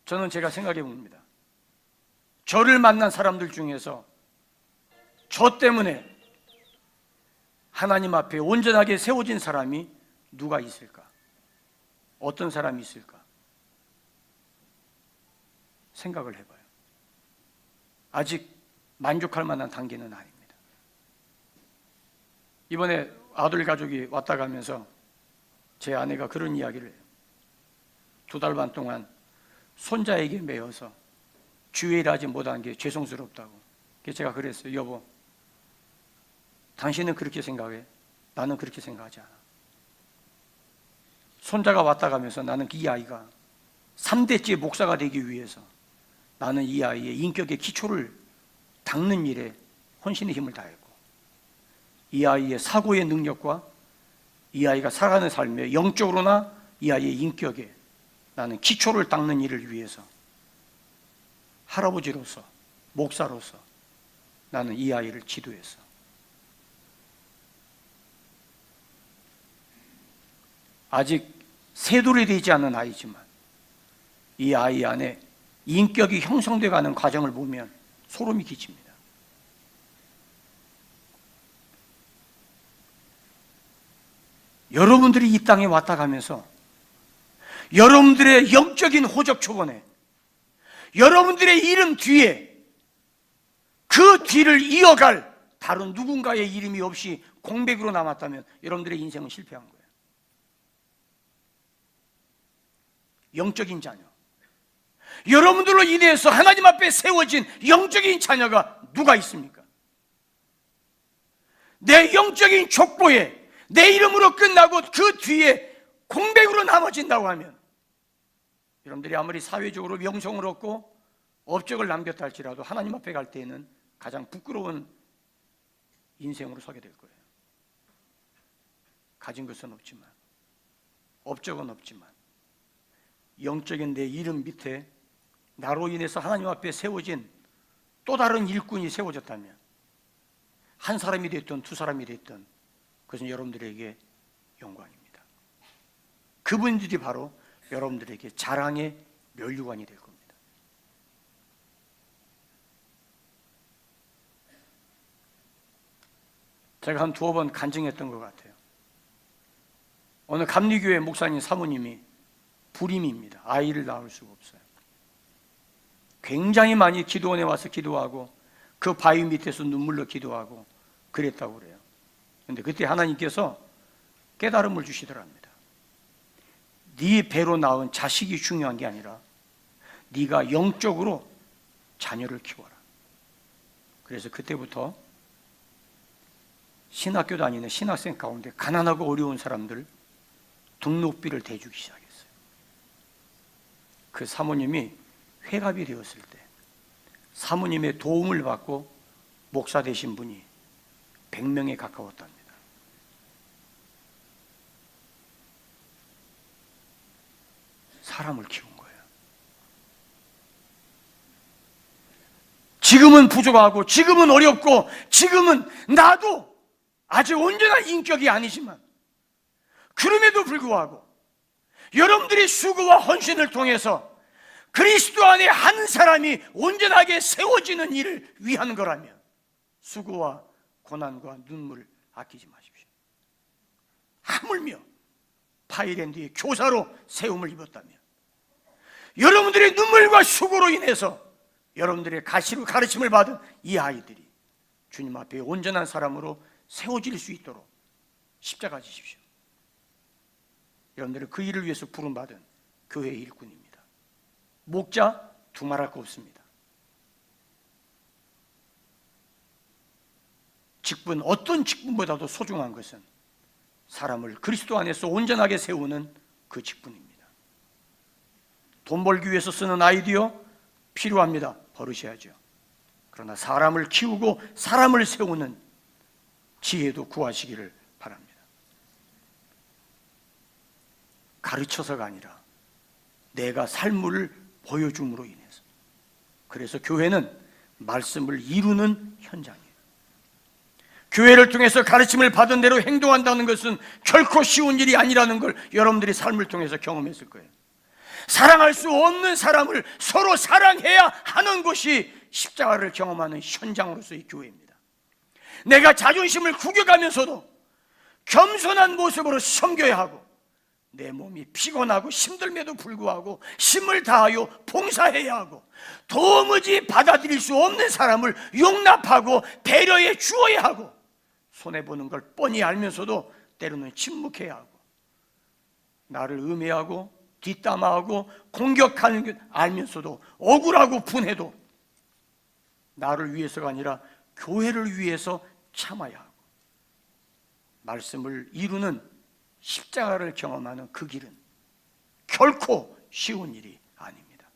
저는 제가 생각해 봅니다. 저를 만난 사람들 중에서 저 때문에 하나님 앞에 온전하게 세워진 사람이 누가 있을까? 어떤 사람이 있을까? 생각을 해봐요. 아직 만족할 만한 단계는 아닙니다. 이번에 아들 가족이 왔다 가면서 제 아내가 그런 이야기를 해요. 2달 반 동안 손자에게 매여서 주의를 하지 못한 게 죄송스럽다고. 그래서 제가 그랬어요. 여보, 당신은 그렇게 생각해? 나는 그렇게 생각하지 않아. 손자가 왔다 가면서 나는 이 아이가 3대째 목사가 되기 위해서 나는 이 아이의 인격의 기초를 닦는 일에 혼신의 힘을 다했고 이 아이의 사고의 능력과 이 아이가 살아가는 삶에 영적으로나 이 아이의 인격에 나는 기초를 닦는 일을 위해서 할아버지로서 목사로서 나는 이 아이를 지도했어. 아직 세돌이 되지 않은 아이지만 이 아이 안에 인격이 형성돼 가는 과정을 보면 소름이 끼칩니다. 여러분들이 이 땅에 왔다 가면서 여러분들의 영적인 호적 초본에 여러분들의 이름 뒤에 그 뒤를 이어갈 다른 누군가의 이름이 없이 공백으로 남았다면 여러분들의 인생은 실패한 거예요. 영적인 자녀, 여러분들로 인해서 하나님 앞에 세워진 영적인 자녀가 누가 있습니까? 내 영적인 족보에 내 이름으로 끝나고 그 뒤에 공백으로 남아진다고 하면 여러분들이 아무리 사회적으로 명성을 얻고 업적을 남겼다 할지라도 하나님 앞에 갈 때에는 가장 부끄러운 인생으로 서게 될 거예요. 가진 것은 없지만, 업적은 없지만 영적인 내 이름 밑에 나로 인해서 하나님 앞에 세워진 또 다른 일꾼이 세워졌다면 한 사람이 됐든 두 사람이 됐든 그것은 여러분들에게 영광입니다. 그분들이 바로 여러분들에게 자랑의 면류관이 될 겁니다. 제가 한 2번 간증했던 것 같아요. 어느 감리교회 목사님 사모님이 불임입니다. 아이를 낳을 수가 없어요. 굉장히 많이 기도원에 와서 기도하고 그 바위 밑에서 눈물로 기도하고 그랬다고 그래요. 그런데 그때 하나님께서 깨달음을 주시더랍니다. 네 배로 낳은 자식이 중요한 게 아니라 네가 영적으로 자녀를 키워라. 그래서 그때부터 신학교 다니는 신학생 가운데 가난하고 어려운 사람들 등록비를 대주기 시작했어요. 그 사모님이 회갑이 되었을 때 사모님의 도움을 받고 목사 되신 분이 100명에 가까웠답니다. 사람을 키운 거예요. 지금은 부족하고 지금은 어렵고 지금은 나도 아직 온전한 인격이 아니지만 그럼에도 불구하고 여러분들의 수고와 헌신을 통해서 그리스도 안에 한 사람이 온전하게 세워지는 일을 위한 거라면 수고와 고난과 눈물을 아끼지 마십시오. 하물며 파이랜드의 교사로 세움을 입었다면 여러분들의 눈물과 수고로 인해서 여러분들의 가시로 가르침을 받은 이 아이들이 주님 앞에 온전한 사람으로 세워질 수 있도록 십자가 지십시오. 여러분들은 그 일을 위해서 부름받은 교회의 일꾼입니다. 목자 두말할 거 없습니다. 직분, 어떤 직분보다도 소중한 것은 사람을 그리스도 안에서 온전하게 세우는 그 직분입니다. 돈 벌기 위해서 쓰는 아이디어 필요합니다. 버르셔야죠. 그러나 사람을 키우고 사람을 세우는 지혜도 구하시기를 바랍니다. 가르쳐서가 아니라 내가 삶을 보여줌으로 인해서. 그래서 교회는 말씀을 이루는 현장이에요. 교회를 통해서 가르침을 받은 대로 행동한다는 것은 결코 쉬운 일이 아니라는 걸 여러분들이 삶을 통해서 경험했을 거예요. 사랑할 수 없는 사람을 서로 사랑해야 하는 것이 십자가를 경험하는 현장으로서의 교회입니다. 내가 자존심을 구겨가면서도 겸손한 모습으로 섬겨야 하고 내 몸이 피곤하고 힘들매도 불구하고 힘을 다하여 봉사해야 하고 도무지 받아들일 수 없는 사람을 용납하고 배려해 주어야 하고 손해보는 걸 뻔히 알면서도 때로는 침묵해야 하고 나를 음해하고 뒷담화하고 공격하는 걸 알면서도 억울하고 분해도 나를 위해서가 아니라 교회를 위해서 참아야 하고 말씀을 이루는 십자가를 경험하는 그 길은 결코 쉬운 일이 아닙니다.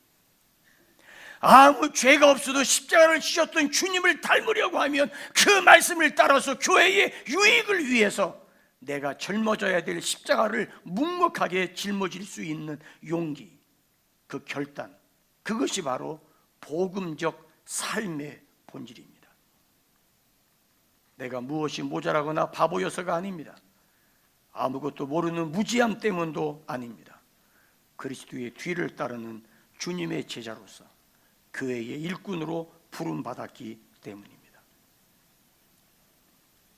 아무 죄가 없어도 십자가를 지셨던 주님을 닮으려고 하면 그 말씀을 따라서 교회의 유익을 위해서 내가 짊어져야 될 십자가를 묵묵하게 짊어질 수 있는 용기, 그 결단, 그것이 바로 복음적 삶의 본질입니다. 내가 무엇이 모자라거나 바보여서가 아닙니다. 아무것도 모르는 무지함 때문도 아닙니다. 그리스도의 뒤를 따르는 주님의 제자로서 교회의 일꾼으로 부름받았기 때문입니다.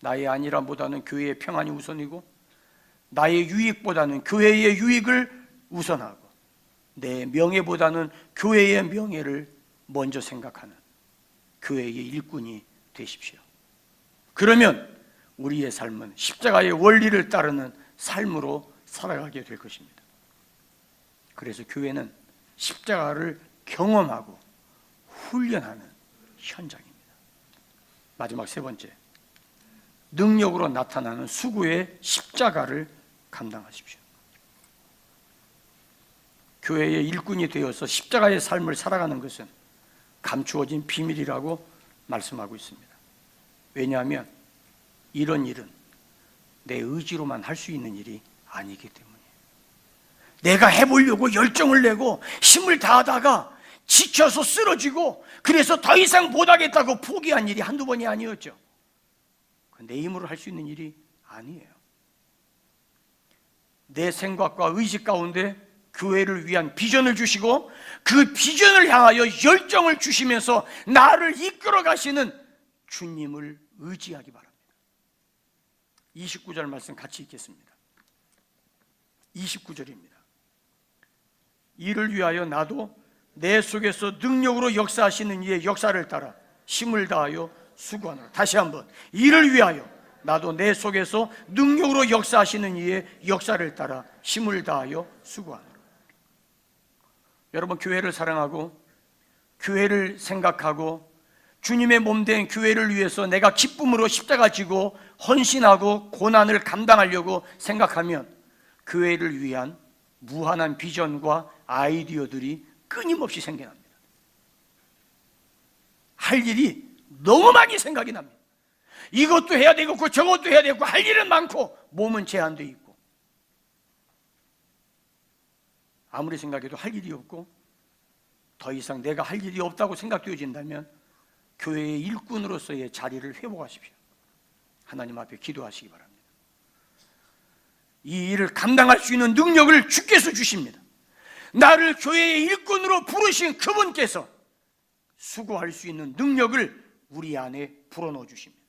나의 안일함보다는 교회의 평안이 우선이고 나의 유익보다는 교회의 유익을 우선하고 내 명예보다는 교회의 명예를 먼저 생각하는 교회의 일꾼이 되십시오. 그러면 우리의 삶은 십자가의 원리를 따르는 삶으로 살아가게 될 것입니다. 그래서 교회는 십자가를 경험하고 훈련하는 현장입니다. 마지막 세 번째, 능력으로 나타나는 수고의 십자가를 감당하십시오. 교회의 일꾼이 되어서 십자가의 삶을 살아가는 것은 감추어진 비밀이라고 말씀하고 있습니다. 왜냐하면 이런 일은 내 의지로만 할 수 있는 일이 아니기 때문이에요. 내가 해보려고 열정을 내고 힘을 다하다가 지쳐서 쓰러지고 그래서 더 이상 못하겠다고 포기한 일이 한두 번이 아니었죠. 내 힘으로 할 수 있는 일이 아니에요. 내 생각과 의식 가운데 교회를 위한 비전을 주시고 그 비전을 향하여 열정을 주시면서 나를 이끌어 가시는 주님을 의지하기 바랍니다. 29절 말씀 같이 읽겠습니다. 29절입니다. 이를 위하여 나도 내 속에서 능력으로 역사하시는 이의 역사를 따라 힘을 다하여 수고하노라. 다시 한번, 이를 위하여 나도 내 속에서 능력으로 역사하시는 이의 역사를 따라 힘을 다하여 수고하노라. 여러분, 교회를 사랑하고 교회를 생각하고 주님의 몸된 교회를 위해서 내가 기쁨으로 십자가 지고 헌신하고 고난을 감당하려고 생각하면 교회를 위한 무한한 비전과 아이디어들이 끊임없이 생겨납니다. 할 일이 너무 많이 생각이 납니다. 이것도 해야 되고 저것도 해야 되고 할 일은 많고 몸은 제한되어 있고, 아무리 생각해도 할 일이 없고 더 이상 내가 할 일이 없다고 생각되어진다면 교회의 일꾼으로서의 자리를 회복하십시오. 하나님 앞에 기도하시기 바랍니다. 이 일을 감당할 수 있는 능력을 주께서 주십니다. 나를 교회의 일꾼으로 부르신 그분께서 수고할 수 있는 능력을 우리 안에 불어넣어 주십니다.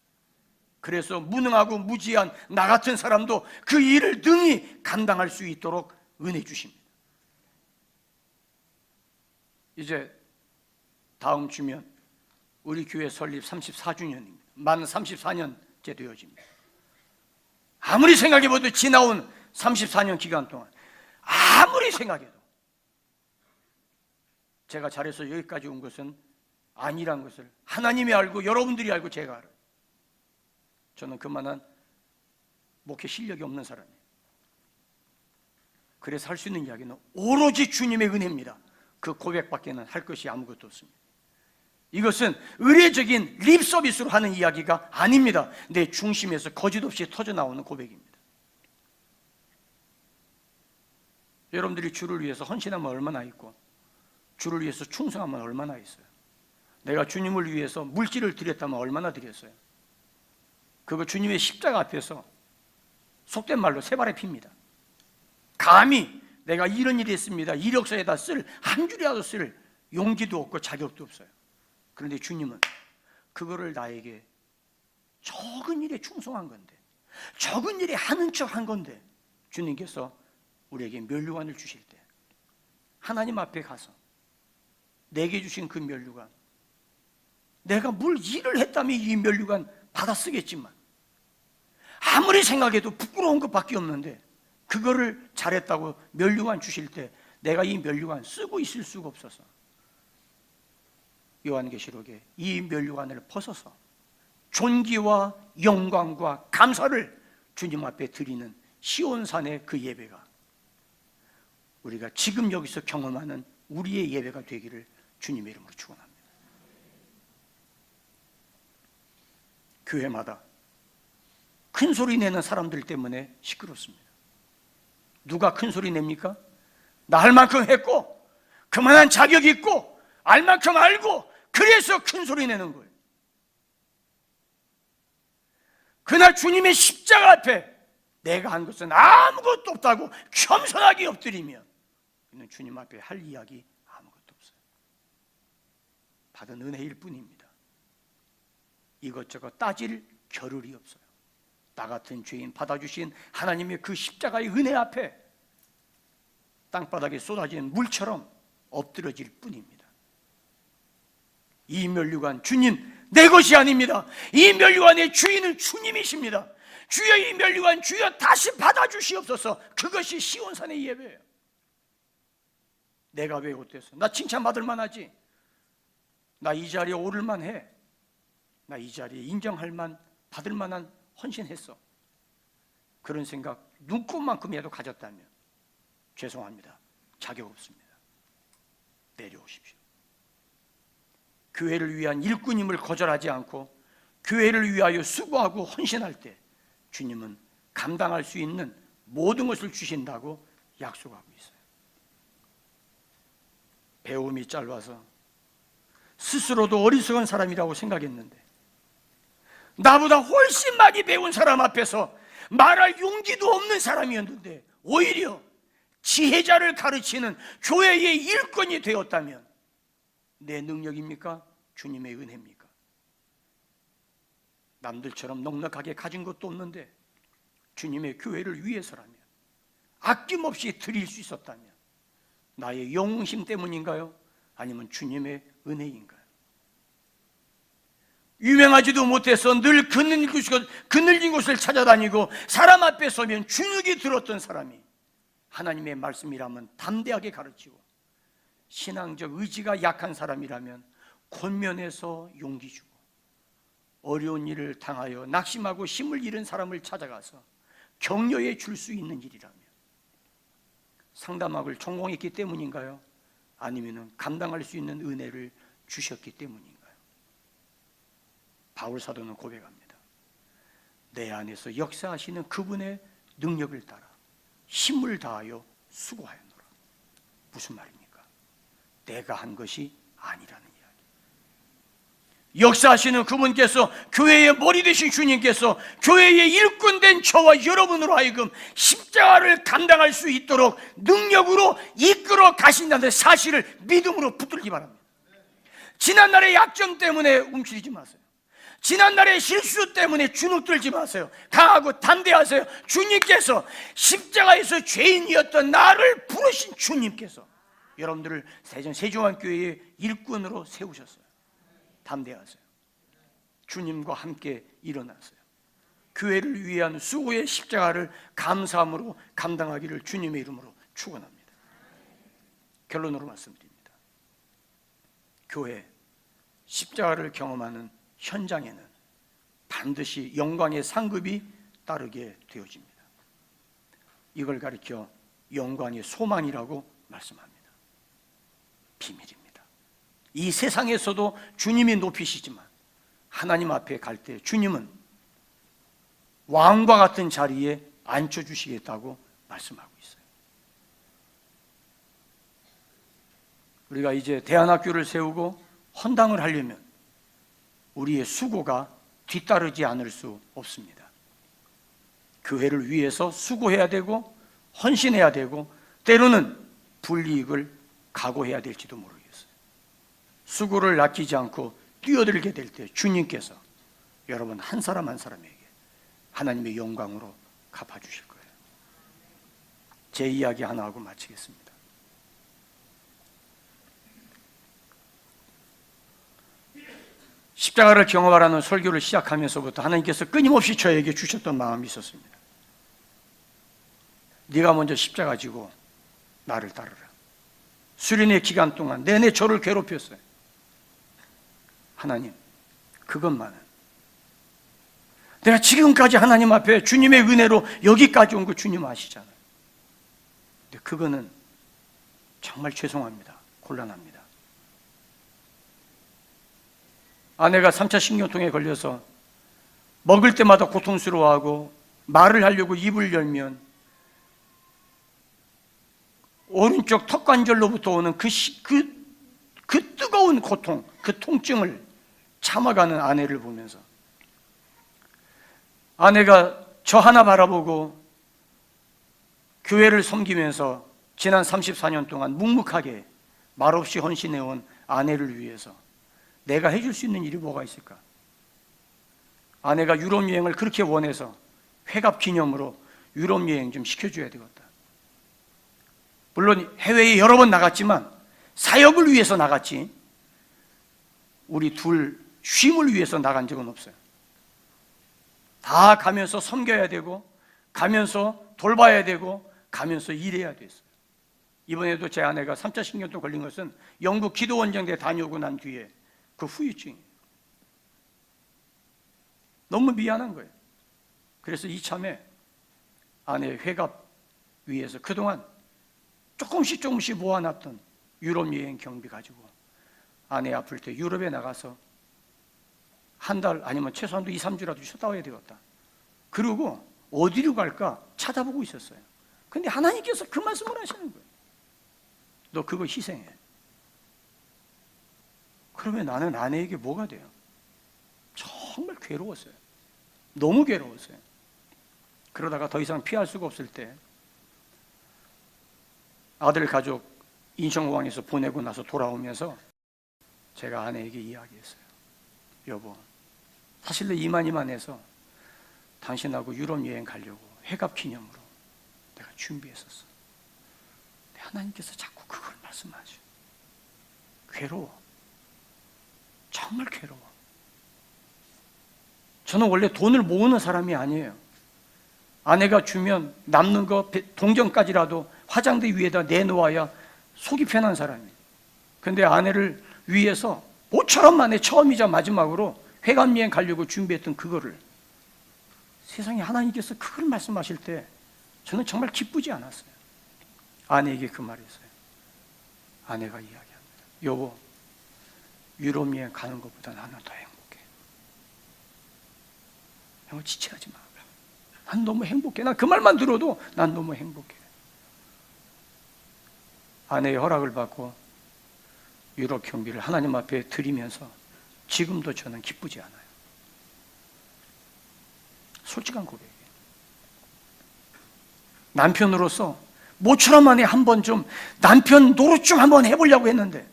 그래서 무능하고 무지한 나 같은 사람도 그 일을 능히 감당할 수 있도록 은혜 주십니다. 이제 다음 주면 우리 교회 설립 34주년입니다. 만 34년째 되어집니다. 아무리 생각해봐도 지나온 34년 기간 동안 아무리 생각해도 제가 잘해서 여기까지 온 것은 아니란 것을 하나님이 알고 여러분들이 알고 제가 알아요. 저는 그만한 목회 실력이 없는 사람이에요. 그래서 할 수 있는 이야기는 오로지 주님의 은혜입니다. 그 고백밖에는 할 것이 아무것도 없습니다. 이것은 의례적인 립 서비스로 하는 이야기가 아닙니다. 내 중심에서 거짓 없이 터져나오는 고백입니다. 여러분들이 주를 위해서 헌신하면 얼마나 있고 주를 위해서 충성하면 얼마나 있어요. 내가 주님을 위해서 물질을 드렸다면 얼마나 드렸어요. 그거 주님의 십자가 앞에서 속된 말로 세 발에 핍니다. 감히 내가 이런 일이 했습니다, 이력서에다 쓸 한 줄이라도 쓸 용기도 없고 자격도 없어요. 그런데 주님은 그거를 나에게 적은 일에 충성한 건데, 적은 일에 하는 척 한 건데, 주님께서 우리에게 면류관을 주실 때 하나님 앞에 가서 내게 주신 그 면류관, 내가 뭘 일을 했다면 이 면류관 받아 쓰겠지만 아무리 생각해도 부끄러운 것밖에 없는데 그거를 잘했다고 면류관 주실 때 내가 이 면류관 쓰고 있을 수가 없어서 요한계시록에 이 면류관을 벗어서 존귀와 영광과 감사를 주님 앞에 드리는 시온산의 그 예배가 우리가 지금 여기서 경험하는 우리의 예배가 되기를 주님의 이름으로 축원합니다. 교회마다 큰 소리 내는 사람들 때문에 시끄럽습니다. 누가 큰 소리 냅니까? 나 할 만큼 했고 그만한 자격이 있고 알 만큼 알고 그래서 큰 소리 내는 거예요. 그날 주님의 십자가 앞에 내가 한 것은 아무것도 없다고 겸손하게 엎드리며 있는 주님 앞에 할 이야기 아무것도 없어요. 받은 은혜일 뿐입니다. 이것저것 따질 겨를이 없어요. 나 같은 죄인 받아주신 하나님의 그 십자가의 은혜 앞에 땅바닥에 쏟아진 물처럼 엎드러질 뿐입니다. 이 면류관 주님 내 것이 아닙니다. 이 면류관의 주인은 주님이십니다. 주여 이 면류관 주여 다시 받아주시옵소서. 그것이 시온산의 예배예요. 내가 왜 어때서? 나 칭찬받을 만하지. 나 이 자리에 오를 만해. 나 이 자리에 인정할 만 받을 만한 헌신했어. 그런 생각 눈꼽만큼이라도 가졌다면 죄송합니다. 자격 없습니다. 내려오십시오. 교회를 위한 일꾼임을 거절하지 않고 교회를 위하여 수고하고 헌신할 때 주님은 감당할 수 있는 모든 것을 주신다고 약속하고 있어요. 배움이 짧아서 스스로도 어리석은 사람이라고 생각했는데 나보다 훨씬 많이 배운 사람 앞에서 말할 용기도 없는 사람이었는데 오히려 지혜자를 가르치는 교회의 일꾼이 되었다면 내 능력입니까? 주님의 은혜입니까? 남들처럼 넉넉하게 가진 것도 없는데 주님의 교회를 위해서라면 아낌없이 드릴 수 있었다면 나의 영웅심 때문인가요? 아니면 주님의 은혜인가요? 유명하지도 못해서 늘 그늘진 곳을 찾아다니고 사람 앞에 서면 주눅이 들었던 사람이 하나님의 말씀이라면 담대하게 가르치고, 신앙적 의지가 약한 사람이라면 권면해서 용기 주고, 어려운 일을 당하여 낙심하고 힘을 잃은 사람을 찾아가서 격려해 줄 수 있는 일이라면 상담학을 전공했기 때문인가요? 아니면 감당할 수 있는 은혜를 주셨기 때문인가요? 바울 사도는 고백합니다. 내 안에서 역사하시는 그분의 능력을 따라 힘을 다하여 수고하였노라. 무슨 말입니까? 내가 한 것이 아니라는 이야기. 역사하시는 그분께서, 교회의 머리 되신 주님께서 교회의 일꾼된 저와 여러분으로 하여금 십자가를 감당할 수 있도록 능력으로 이끌어 가신다는 사실을 믿음으로 붙들기 바랍니다. 지난날의 약점 때문에 움츠리지 마세요. 지난날의 실수 때문에 주눅 들지 마세요. 강하고 담대하세요. 주님께서 십자가에서 죄인이었던 나를 부르신 주님께서 여러분들을 세종환교회의 일꾼으로 세우셨어요. 담대하세요. 주님과 함께 일어나세요. 교회를 위한 수고의 십자가를 감사함으로 감당하기를 주님의 이름으로 축원합니다. 결론으로 말씀드립니다. 교회, 십자가를 경험하는 현장에는 반드시 영광의 상급이 따르게 되어집니다. 이걸 가리켜 영광의 소망이라고 말씀합니다. 비밀입니다. 이 세상에서도 주님이 높이시지만 하나님 앞에 갈 때 주님은 왕과 같은 자리에 앉혀주시겠다고 말씀하고 있어요. 우리가 이제 대안학교를 세우고 헌당을 하려면 우리의 수고가 뒤따르지 않을 수 없습니다. 교회를 위해서 수고해야 되고 헌신해야 되고 때로는 불이익을 각오해야 될지도 모르겠어요. 수고를 아끼지 않고 뛰어들게 될 때 주님께서 여러분 한 사람 한 사람에게 하나님의 영광으로 갚아주실 거예요. 제 이야기 하나 하고 마치겠습니다. 십자가를 경험하라는 설교를 시작하면서부터 하나님께서 끊임없이 저에게 주셨던 마음이 있었습니다. 네가 먼저 십자가 지고 나를 따르라. 수련의 기간 동안 내내 저를 괴롭혔어요. 하나님, 그것만은 내가 지금까지 하나님 앞에 주님의 은혜로 여기까지 온 거 주님 아시잖아요. 근데 그거는 정말 죄송합니다. 곤란합니다. 아내가 3차 신경통에 걸려서 먹을 때마다 고통스러워하고 말을 하려고 입을 열면 오른쪽 턱관절로부터 오는 그 뜨거운 고통, 그 통증을 참아가는 아내를 보면서 아내가 저 하나 바라보고 교회를 섬기면서 지난 34년 동안 묵묵하게 말없이 헌신해온 아내를 위해서 내가 해줄 수 있는 일이 뭐가 있을까? 아내가 유럽 여행을 그렇게 원해서 회갑 기념으로 유럽 여행 좀 시켜줘야 되겠다. 물론 해외에 여러 번 나갔지만 사역을 위해서 나갔지 우리 둘 쉼을 위해서 나간 적은 없어요. 다 가면서 섬겨야 되고 가면서 돌봐야 되고 가면서 일해야 됐어요. 이번에도 제 아내가 3차 신경통 걸린 것은 영국 기도원정대 다녀오고 난 뒤에 그 후유증이에요. 너무 미안한 거예요. 그래서 이참에 아내 회갑 위해서 그동안 조금씩 모아놨던 유럽 여행 경비 가지고 아내 아플 때 유럽에 나가서 한 달 아니면 최소한도 2, 3주라도 쉬었다 와야 되겠다. 그리고 어디로 갈까 찾아보고 있었어요. 근데 하나님께서 그 말씀을 하시는 거예요. 너 그거 희생해. 그러면 나는 아내에게 뭐가 돼요? 정말 괴로웠어요. 너무 괴로웠어요. 그러다가 더 이상 피할 수가 없을 때 아들 가족 인천공항에서 보내고 나서 돌아오면서 제가 아내에게 이야기했어요. 여보, 사실 내 이만해서 당신하고 유럽 여행 가려고 회갑 기념으로 내가 준비했었어. 근데 하나님께서 자꾸 그걸 말씀하셔. 괴로워. 정말 괴로워. 저는 원래 돈을 모으는 사람이 아니에요. 아내가 주면 남는 거 동전까지라도 화장대 위에다 내놓아야 속이 편한 사람이에요. 근데 아내를 위해서 모처럼 만에 처음이자 마지막으로 회감여행 가려고 준비했던 그거를, 세상에 하나님께서 그걸 말씀하실 때 저는 정말 기쁘지 않았어요. 아내에게 그 말을 했어요. 아내가 이야기합니다. 여보, 유럽 여행 가는 것보다 나는 더 행복해. 형을 지체하지 마. 난 너무 행복해. 난 그 말만 들어도 난 너무 행복해. 아내의 허락을 받고 유럽 경비를 하나님 앞에 드리면서 지금도 저는 기쁘지 않아요. 솔직한 고백이에요. 남편으로서 모처럼 만에 한번 좀 남편 노릇 좀 한번 해보려고 했는데,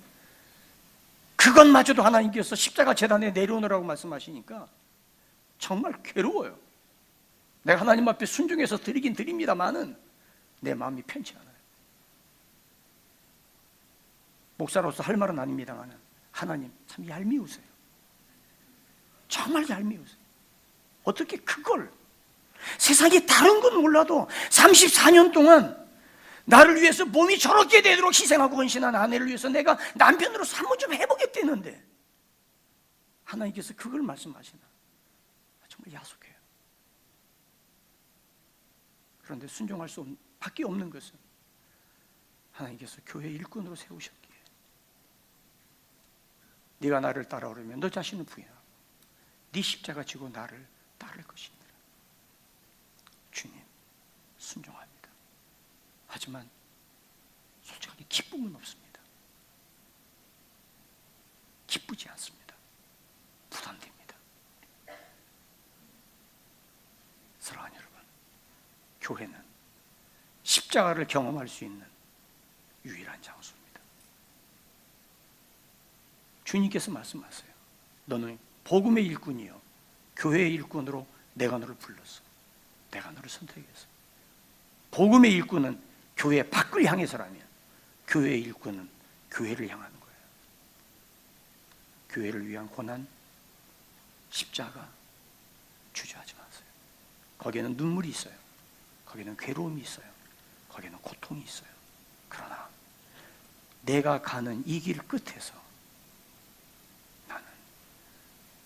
그것마저도 하나님께서 십자가 재단에 내려오느라고 말씀하시니까 정말 괴로워요. 내가 하나님 앞에 순종해서 드리긴 드립니다만은 내 마음이 편치 않아요. 목사로서 할 말은 아닙니다만은 하나님 참 얄미우세요. 정말 얄미우세요. 어떻게 그걸, 세상에 다른 건 몰라도 34년 동안 나를 위해서 몸이 저렇게 되도록 희생하고 헌신한 아내를 위해서 내가 남편으로서 한번 좀 해보겠다는데 하나님께서 그걸 말씀하시나, 정말 야속해요. 그런데 순종할 수 밖에 없는 것은 하나님께서 교회 일꾼으로 세우셨기에 네가 나를 따라오려면 너 자신을 부인하고 네 십자가 지고 나를 따를 것이니라. 주님, 순종합니다. 하지만 솔직하게 기쁨은 없습니다. 기쁘지 않습니다. 부담됩니다. 사랑하는 여러분, 교회는 십자가를 경험할 수 있는 유일한 장소입니다. 주님께서 말씀하세요. 너는 복음의 일꾼이요 교회의 일꾼으로 내가 너를 불렀어. 내가 너를 선택했어. 복음의 일꾼은 교회 밖을 향해서라면 교회의 일꾼은 교회를 향하는 거예요. 교회를 위한 고난, 십자가 주저하지 마세요. 거기에는 눈물이 있어요. 거기에는 괴로움이 있어요. 거기에는 고통이 있어요. 그러나 내가 가는 이 길 끝에서 나는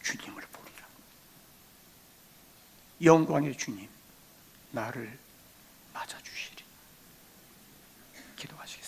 주님을 보리라. 영광의 주님, 나를 맞아주시리. 기도하시겠습니다.